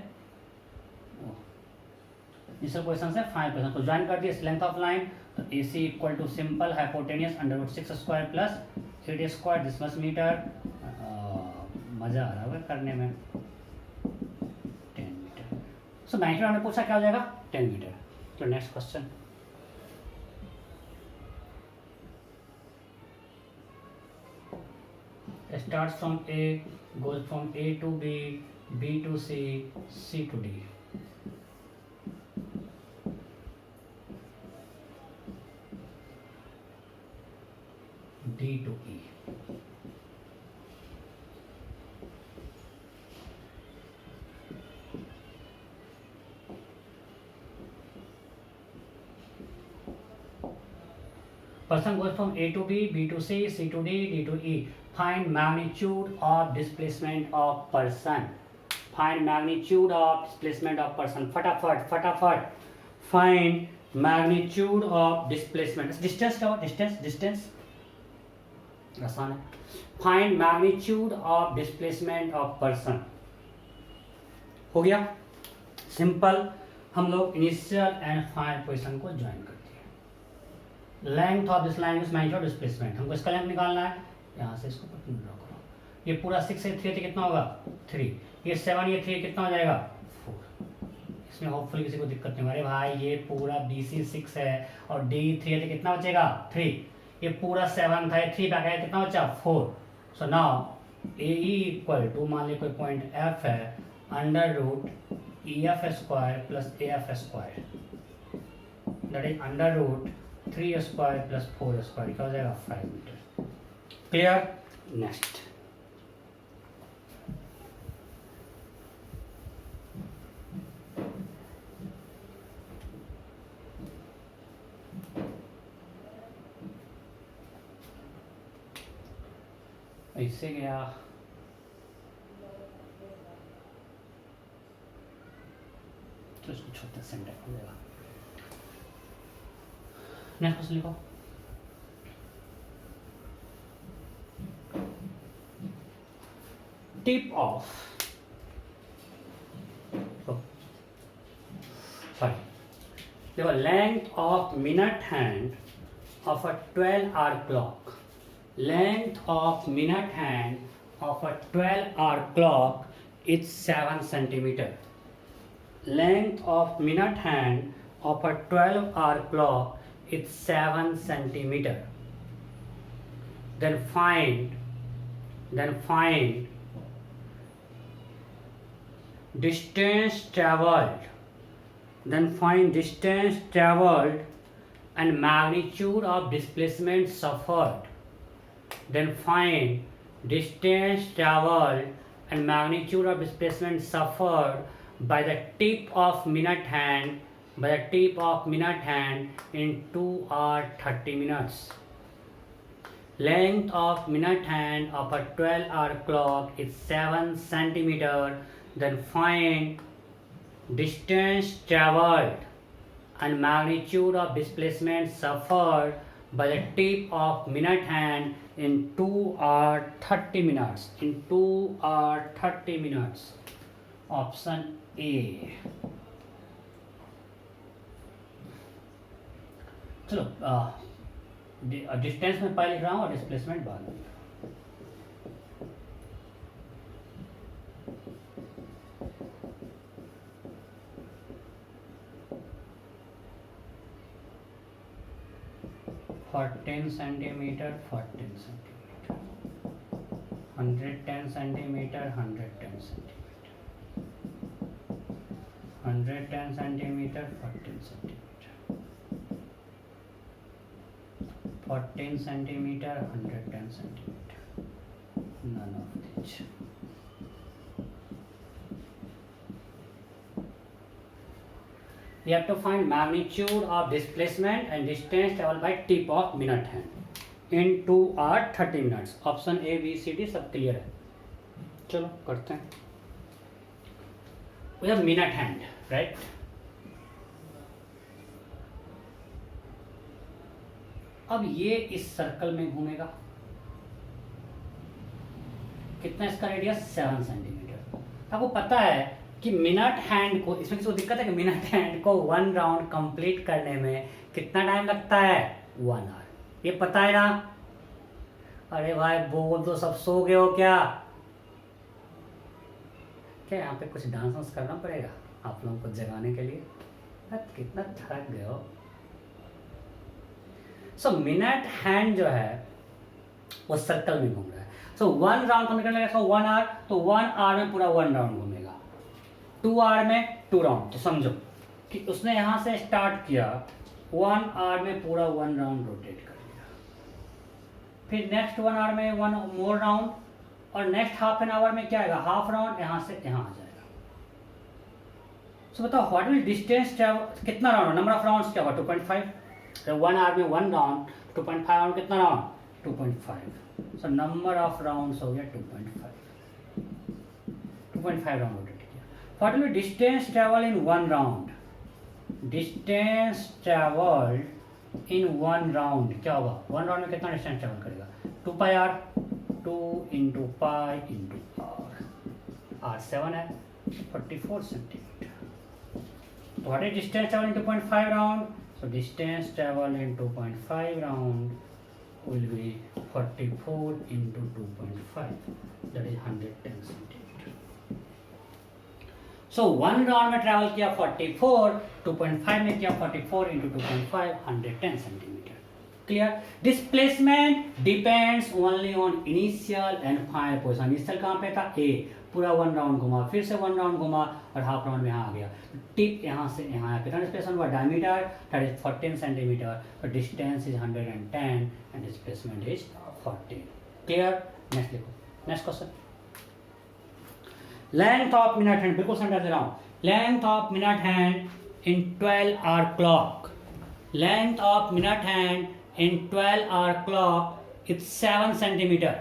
इनिशियल पोजीशन से फाइनल पोजीशन को ज्वाइन कर दिया। लेंथ ऑफ लाइन तो A C equal to simple hypotenuse √6 square plus 8 square, this much metre. मजा आ रहा है करने में। 10 मीटर। सो 90 हमने पूछा क्या हो जाएगा 10 मीटर। तो next question, starts from A, goes from A to B, B to C, C to D. D to E. Person goes from A to B, B to C, C to D, D to E. Find magnitude of displacement of person. Find magnitude of displacement of person. फटाफट फटाफट. Find magnitude of displacement. Distance क्या हो? Distance. आसान है. Find magnitude of displacement of person. हो गया? सिंपल. हम लोग इनिशियल एंड फाइनल पोजीशन को ज्वाइन करते हैं. Length of this line is magnitude of displacement. हमको इसका लेंथ निकालना है. यहाँ से इसको ड्रॉ करो. ये पूरा 6 से 3 कितना होगा? 3. ये 7 ये 3 कितना हो जाएगा? 4. इसमें होपफुली किसी को दिक्कत नहीं. अरे भाई ये पूरा BC 6 है और D 3 है तो कितना बचेगा? 3. ये पूरा 7 था, 3 बैक आया, कितना बचा? 4. So now AE equal to, मान लीजिए कोई पॉइंट F है, under root EF square plus AF square, that is under root 3 square plus 4 square, क्या हो जाएगा? 5 मीटर. क्लियर? नेक्स्ट. ऐसे गया. तो इसको छोटा सेंटर हो जाएगा. नेक्स्ट क्वेश्चन लिखो. टिप ऑफ, सॉरी, देखो, length of minute hand of a 12-hour clock. Length of minute hand of a 12-hour clock is 7 centimeter. Length of minute hand of a 12-hour clock is 7 centimeter. Then find distance traveled. Then find distance traveled and magnitude of displacement suffered. Then find distance traveled and magnitude of displacement suffered by the tip of minute hand in 2 hours 30 minutes. Length of minute hand of a 12-hour clock is 7 centimeter. Then find distance traveled and magnitude of displacement suffered by the tip of minute hand in 2 hours 30 minutes. In 2 hours 30 minutes. Option A. चलो, डिस्टेंस में पहले लिख रहा हूँ और डिस्प्लेसमेंट बाद में. For 10 centimeter, 14 centimeter, 110 centimeter, 110 centimeter, 110 centimeter, 14 centimeter, 14 centimeter, 110 centimeter. None of these. You have to find magnitude of displacement and distance traveled by tip of minute hand in 2 hours 30 minutes. Option A, B, C, D सब क्लियर है. चलो करते हैं. We have minute hand, right? अब ये इस सर्कल में घूमेगा. कितना इसका रेडियस? 7 सेंटीमीटर. आपको पता है कि मिनट हैंड को, इसमें किसी को दिक्कत है कि मिनट हैंड को 1 राउंड कंप्लीट करने में कितना टाइम लगता है? 1 आवर. ये पता है ना? अरे भाई बोल दो, सब सो गए हो क्या? क्या यहाँ पे कुछ डांस करना पड़ेगा आप लोगों को जगाने के लिए? कितना थक गए हो. सो मिनट हैंड जो है वो सर्कल में घूम रहा है. सो 1 राउंड कंप्लीट करने का 1 आवर, तो 1 आवर में पूरा 1 राउंड घूमेगा. 2 आवर में 2 राउंड. तो समझो कि उसने यहां से स्टार्ट किया, 1 आवर में पूरा 1 राउंड रोटेट कर लिया. फिर नेक्स्ट 1 आवर में 1 मोर राउंड, और नेक्स्ट हाफ एन आवर में क्या आएगा, हाफ राउंड यहाँ से यहाँ आ जाएगा। सो बताओ व्हाट विल डिस्टेंस ट्रैवल, कितना राउंड, नंबर ऑफ राउंड्स क्या हुआ 2.5, तो 1 आवर में 1 राउंड, 2.5 राउंड कितना round 2.5, so number of rounds हो गया 2.5 राउंड रोटेट किया। What will distance travel in 1 round, distance travel in 1 round क्या होगा, 1 राउंड में कितना डिस्टेंस ट्रैवल करेगा 2 pi R, 2 into pi into R 7 है 44 सेंटीमीटर। तो what is distance travel in 2.5 round, so distance travel in 2.5 round will be 44 into 2.5, that is 110 centimeter. So 1 round में travel किया 44, 2.5 में किया 44 into 2.5, 110 centimeter. Clear? Displacement depends only on initial and final position. Initial कहाँ पे था A, पूरा 1 राउंड घुमा, फिर से 1 राउंड घुमा और हाफ राउंड में यहाँ आ गया, टिप यहाँ से यहाँ आया, कितना डिस्प्लेसमेंट हुआ, डायमीटर दैट इज 14 सेंटीमीटर, तो distance is 110 and displacement is 14। Clear? Next लिखो, next question. Length of minute hand, बिल्कुल समझा दे रहा हूँ, length of minute hand in 12 hour clock, length of minute hand in 12 hour clock is 7 centimetre,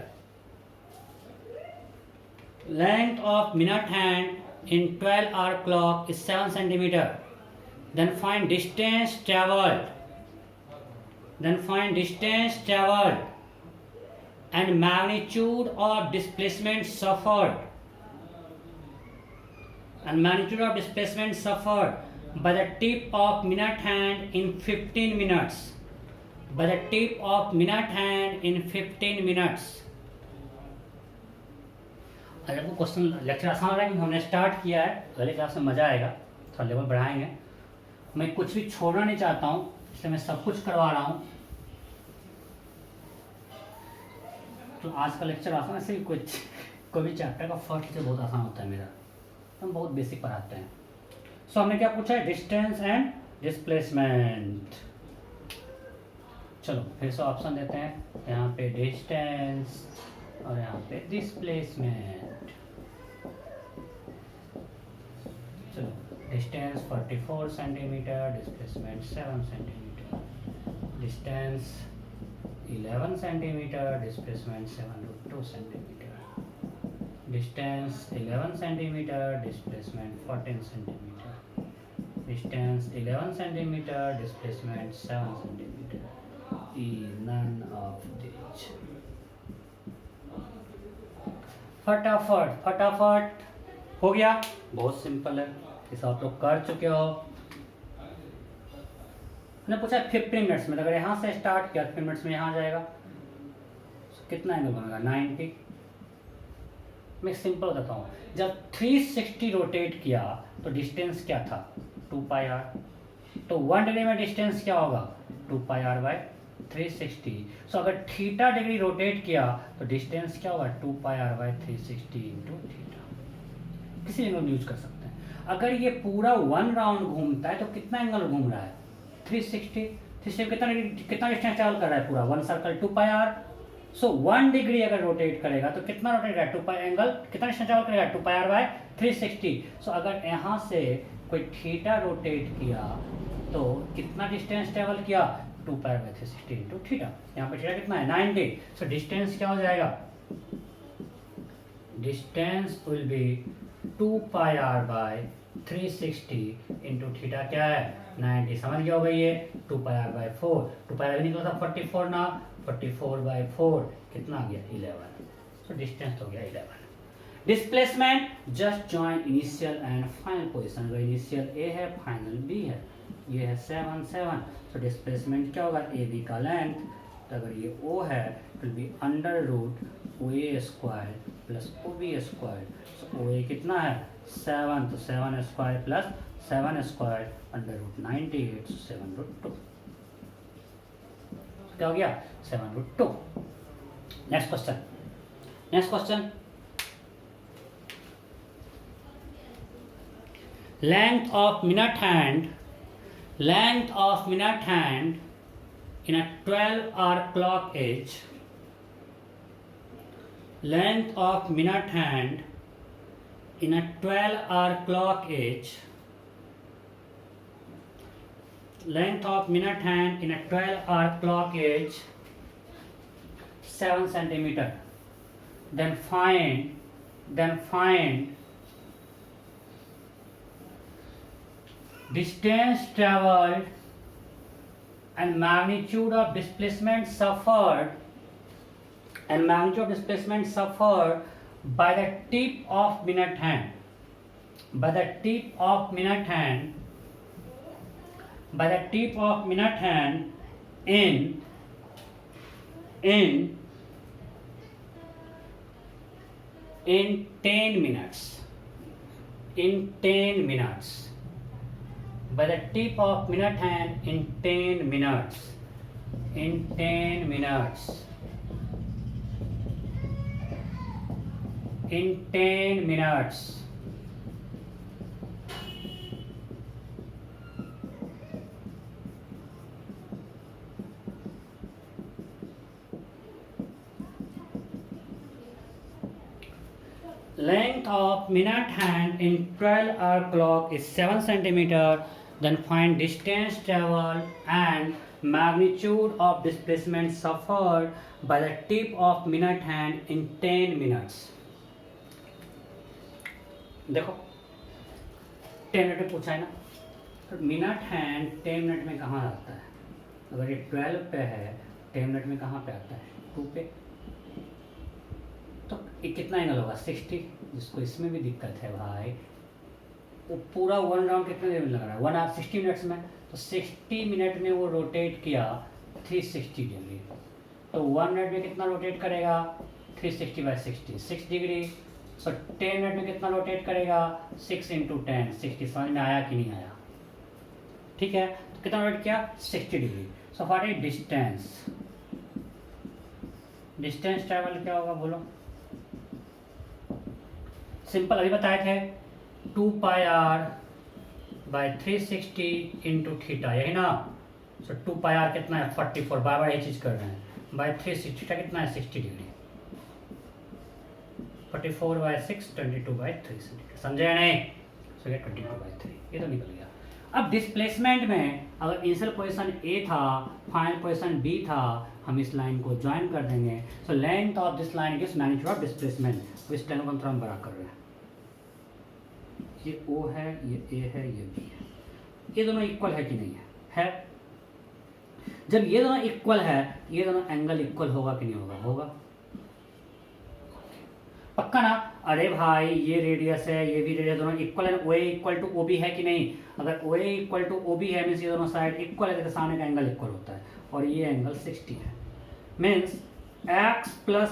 length of minute hand in 12 hour clock is 7 centimeter. Then find distance traveled, and magnitude of displacement suffered, by the tip of minute hand in 15 minutes, by the tip of minute hand in 15 minutes. अगर वो क्वेश्चन लेक्चर आसान हो रहा है कि हमने स्टार्ट किया है, अगले क्लास में मज़ा आएगा, थोड़ा लेवल बढ़ाएंगे। मैं कुछ भी छोड़ना नहीं चाहता हूँ, इसलिए मैं सब कुछ करवा रहा हूँ। तो आज का लेक्चर आसान, ऐसे ही कोई भी चैप्टर का फर्स्ट से बहुत आसान होता है मेरा, हम बहुत बेसिक पढ़ाते हैं। सो हमने क्या पूछा है, डिस्टेंस एंड डिस्प्लेसमेंट। चलो फिर से ऑप्शन देते हैं, यहाँ पे डिस्टेंस और यहाँ पे डिस्प्लेसमेंट। चलो distance 44 centimetre, displacement 7 centimetre, distance 11 centimetre, displacement 7√2 centimetre, distance 11 centimetre, displacement 14 centimetre, distance 11 centimetre, displacement 7 centimetre, none of these। फटाफट हो गया, बहुत सिंपल है, इसे आप लोग कर चुके हो। मैंने पूछा 15 मिनट्स में, अगर यहाँ से स्टार्ट किया 15 मिनट्स में यहाँ जाएगा, तो कितना एंगल बनेगा 90। मैं सिंपल बताता हूँ, जब 360 रोटेट किया तो डिस्टेंस क्या था 2 पाई आर, तो 1 डिग्री में डिस्टेंस क्या होगा 2 पाई आर बाय 360। सो अगर थीटा डिग्री रोटेट किया तो डिस्टेंस क्या होगा 2 pi r by 360 into theta. किसी एंगल यूज कर सकते हैं। अगर ये पूरा 1 राउंड घूमता है तो कितना एंगल घूम रहा है 360। कितना डिस्टेंस ट्रैवल कर रहा है पूरा 1 circle 2 pi r. So 1 degree अगर रोटेट करेगा तो कितना रोटेट करेगा 2 पाई एंगल, कितना डिस्टेंस ट्रैवल करेगा 2 पाई आर बाय 360। सो अगर यहाँ से कोई थीटा रोटेट किया तो कितना डिस्टेंस ट्रैवल किया 2 पाई बाय 360 इंटू थीटा। यहाँ पे थीटा कितना है 90। सो डिस्टेंस क्या हो जाएगा, distance will be 2 pi r by 360 into theta क्या है 90। समझ गया होगा ये 2 pi r by 4, 2 pi r निकला था 44 ना, 44 बाय 4 कितना आ गया 11। सो डिस्टेंस हो गया 11। Displacement just join initial and final position. अगर इनिशियल ए है फाइनल बी है, ये है 7 7। सो डिस्प्लेसमेंट क्या होगा ए बी का लेंथ, तो अगर ये ओ है तो B under root O A square plus O B square. So O A कितना है 7, तो 7 square plus 7 square under root 98, 7√2 क्या हो गया 7√2। Next question, length of minute hand in a 12 hour clock is length of minute hand in a 12-hour clock is, length of minute hand in a 12-hour clock is 7 centimeter. Then find distance traveled and magnitude of displacement suffered by the tip of minute hand, in 10 minutes. By the tip of minute hand in 10 minutes. Length of minute hand in 12-hour clock is 7 centimeter. Then find distance traveled and magnitude of displacement suffered by the tip of minute hand in 10 minutes. देखो 10 मिनट में पूछा है ना, तो मिनट हैंड 10 मिनट में कहाँ आता है? अगर ये 12 पे है 10 मिनट में कहाँ पे आता है? 2 पे। तो ये कितना एंगल होगा? 60। जिसको इसमें भी दिक्कत है भाई, वो पूरा 1 राउंड कितने देर में लग रहा है? 1 आवर 60 मिनट्स में। तो 60 मिनट में वो रोटेट किया 360 डिग्री। तो 1 मिनट में कितना रोटेट करेगा? 360 बाई 60 6 डिग्री। सो 10 मिनट में कितना रोटेट करेगा? 6 इंटू 10 60। समझ में आया कि नहीं आया? ठीक है, तो कितना रोटेट किया? 60 degree. So what is distance? Distance travel क्या होगा बोलो? सिंपल अभी बताए थे 2 pi R by 360 into theta, यही ना? सो 2 पाई आर कितना है? 44। बार बार ये चीज़ कर रहे हैं। बाई 360 थीटा कितना है? 60 डिग्री। 44 by 6 22 by 3 centimetre. समझे या नहीं? सो ये 22 बाई 3 ये तो निकल गया। अब डिस्प्लेसमेंट में अगर इनिशियल पोजीशन ए था, फाइनल पोजीशन बी था, हम इस लाइन को ज्वाइन कर देंगे। सो length of this line is magnitude of displacement. तो इस लाइन को हम थोड़ा बड़ा कर रहे हैं। ये ओ है, ये ए है, ये बी है। ये दोनों इक्वल है कि नहीं है? जब ये दोनों इक्वल है, ये दोनों एंगल इक्वल होगा कि नहीं होगा? होगा। पक्का ना? अरे भाई ये रेडियस है, ये भी रेडियस, दोनों इक्वल है। ओ ए इक्वल टू ओ बी है कि नहीं? अगर ओ ए इक्वल टू ओ बी है मीन्स ये दोनों साइड इक्वल है, तो सामने का एंगल इक्वल होता है। और ये एंगल 60 है। Means x plus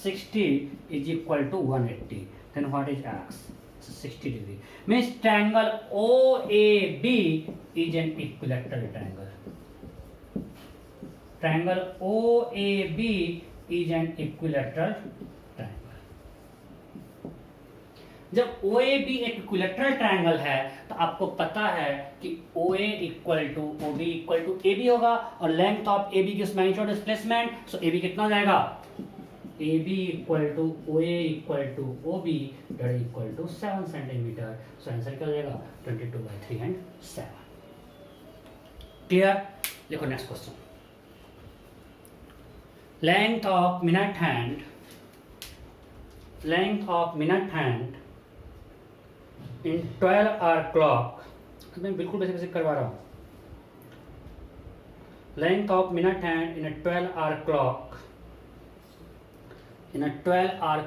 60 is equal to 180। Then what is x? 60 degree. Means triangle OAB is an equilateral triangle. Triangle OAB is an equilateral triangle. जब OAB एक इक्विलैटरल ट्रायंगल है तो आपको पता है कि OA equal to OB equal to AB होगा। और लेंथ ऑफ AB की मैग्नीट्यूड डिस्प्लेसमेंट, सो AB कितना हो जाएगा? AB equal to OA equal to OB that equal to 7 centimetre. So answer क्या हो जाएगा? 22 बाई 3 एंड 7। क्लियर? देखो next question. Length of minute hand in 12-hour clock. मैं बिल्कुल बेसिक करवा रहा हूँ। Length of minute hand in a 12-hour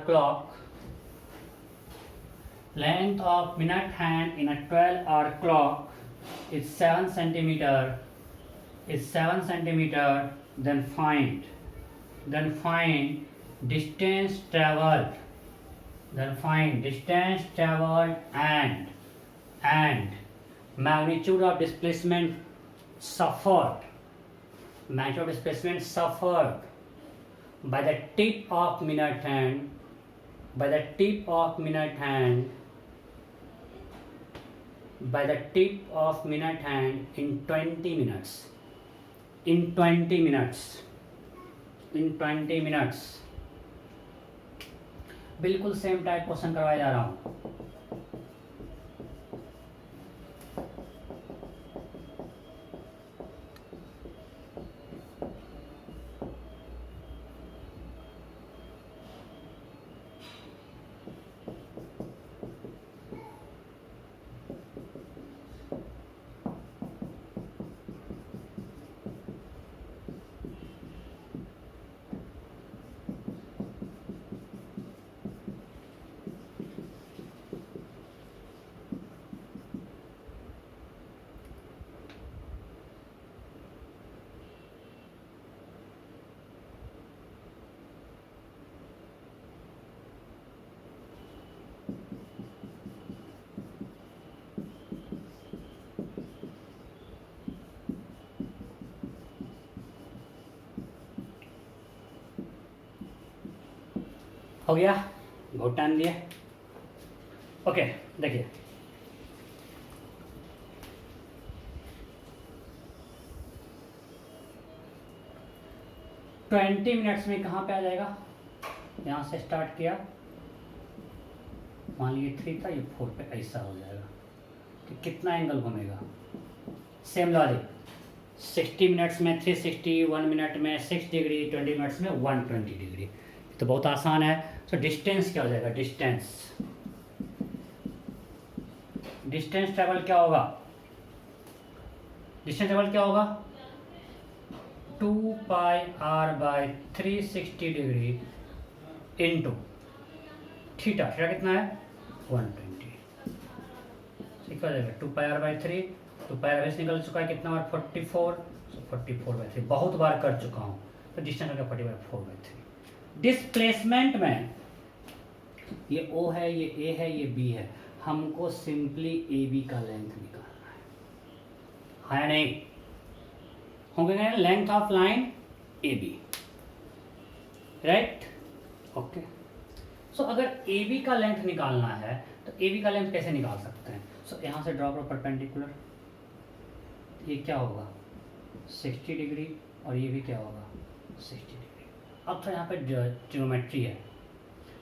clock, length of minute hand in a 12-hour clock is 7 centimeter. Then find distance traveled. And magnitude of displacement suffered by the tip of minute hand in 20 minutes. बिल्कुल सेम टाइप क्वेश्चन करवाया जा रहा हूँ। हो गया, बहुत टाइम दिया। ओके देखिए, ट्वेंटी मिनट्स में कहाँ पे आ जाएगा? यहाँ से स्टार्ट किया, मान लीजिए 3 था, ये 4 पे ऐसा हो जाएगा। तो कितना एंगल घूमेगा? सेम लॉजिक, 60 मिनट्स में 360, 1 मिनट में 6 डिग्री, 20 मिनट्स में 120 डिग्री। तो बहुत आसान है। तो डिस्टेंस क्या हो जाएगा? डिस्टेंस ट्रेवल क्या होगा? डिस्टेंस ट्रेवल क्या होगा? 2 pi R by 360 degree into theta. Theta कितना है? 120। ठीक हो जाएगा 2 pi R by 3। 2 pi R निकल चुका है, कितना बार? 44। 44/3 बहुत बार कर चुका हूँ। तो डिस्टेंस हो गया 44/3। डिस्प्लेसमेंट में ये O है, ये A है, ये B है, हमको सिंपली AB का लेंथ निकालना है या नहीं? हम कहेंगे length of line AB, right? Okay. So अगर AB का लेंथ निकालना है तो AB का लेंथ कैसे निकाल सकते हैं? सो यहाँ से ड्रॉ करो परपेंडिकुलर, ये क्या होगा? 60 डिग्री, और ये भी क्या होगा? 60 डिग्री। अब तो यहाँ पे ज्योमेट्री है।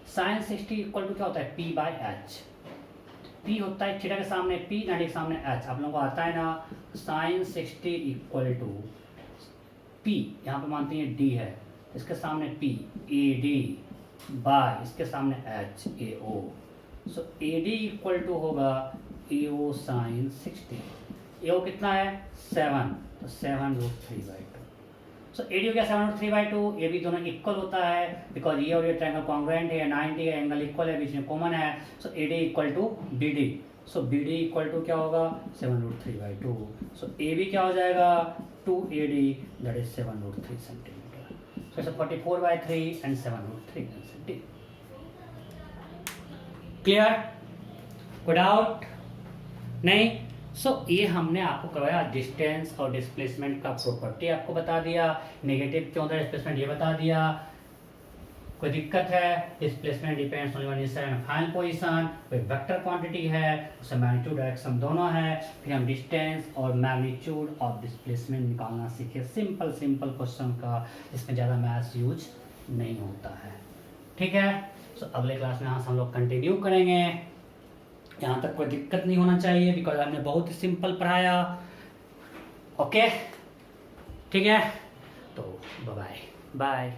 साइन 60 इक्वल टू क्या होता है? P/H। P होता है थीटा के सामने P, 90 के सामने H। आप लोगों को आता है ना? साइन 60 इक्वल टू P, यहाँ पे मानते हैं D है, इसके सामने P, AD बाय इसके सामने H, AO। So AD equal to होगा AO साइन 60। AO कितना है? 7, तो 7√3/2। सो AD हो गया 7√3/2। ये भी दोनों इक्वल होता है बिकॉज ये और ये ट्रायंगल कॉन्ग्रुएंट है, 90 का एंगल इक्वल है, बीच में कॉमन है। So AD equal to BD। So BD equal to क्या होगा? 7√3/2। सो AB क्या हो जाएगा? 2AD, that is 7√3 centimetre. So it's 44/3 and 7√3 centimetre. Clear? कोई डाउट नहीं? सो ये हमने आपको करवाया डिस्टेंस और डिस्प्लेसमेंट का प्रॉपर्टी आपको बता दिया। नेगेटिव क्यों था डिस्प्लेसमेंट ये बता दिया। कोई दिक्कत है? Displacement depends only on initial and final position. कोई वेक्टर क्वांटिटी है, उसका मैग्नीट्यूड डायरेक्शन दोनों है। फिर हम डिस्टेंस और मैग्नीट्यूड और डिस्प्लेसमेंट निकालना सीखे। सिंपल क्वेश्चन का, इसमें ज़्यादा मैथ्स यूज नहीं होता है। ठीक है? सो अगले क्लास में हम लोग कंटिन्यू करेंगे। यहाँ तक कोई दिक्कत नहीं होना चाहिए बिकॉज हमने बहुत ही सिंपल पढ़ाया। ओके ठीक है, तो बाय बाय।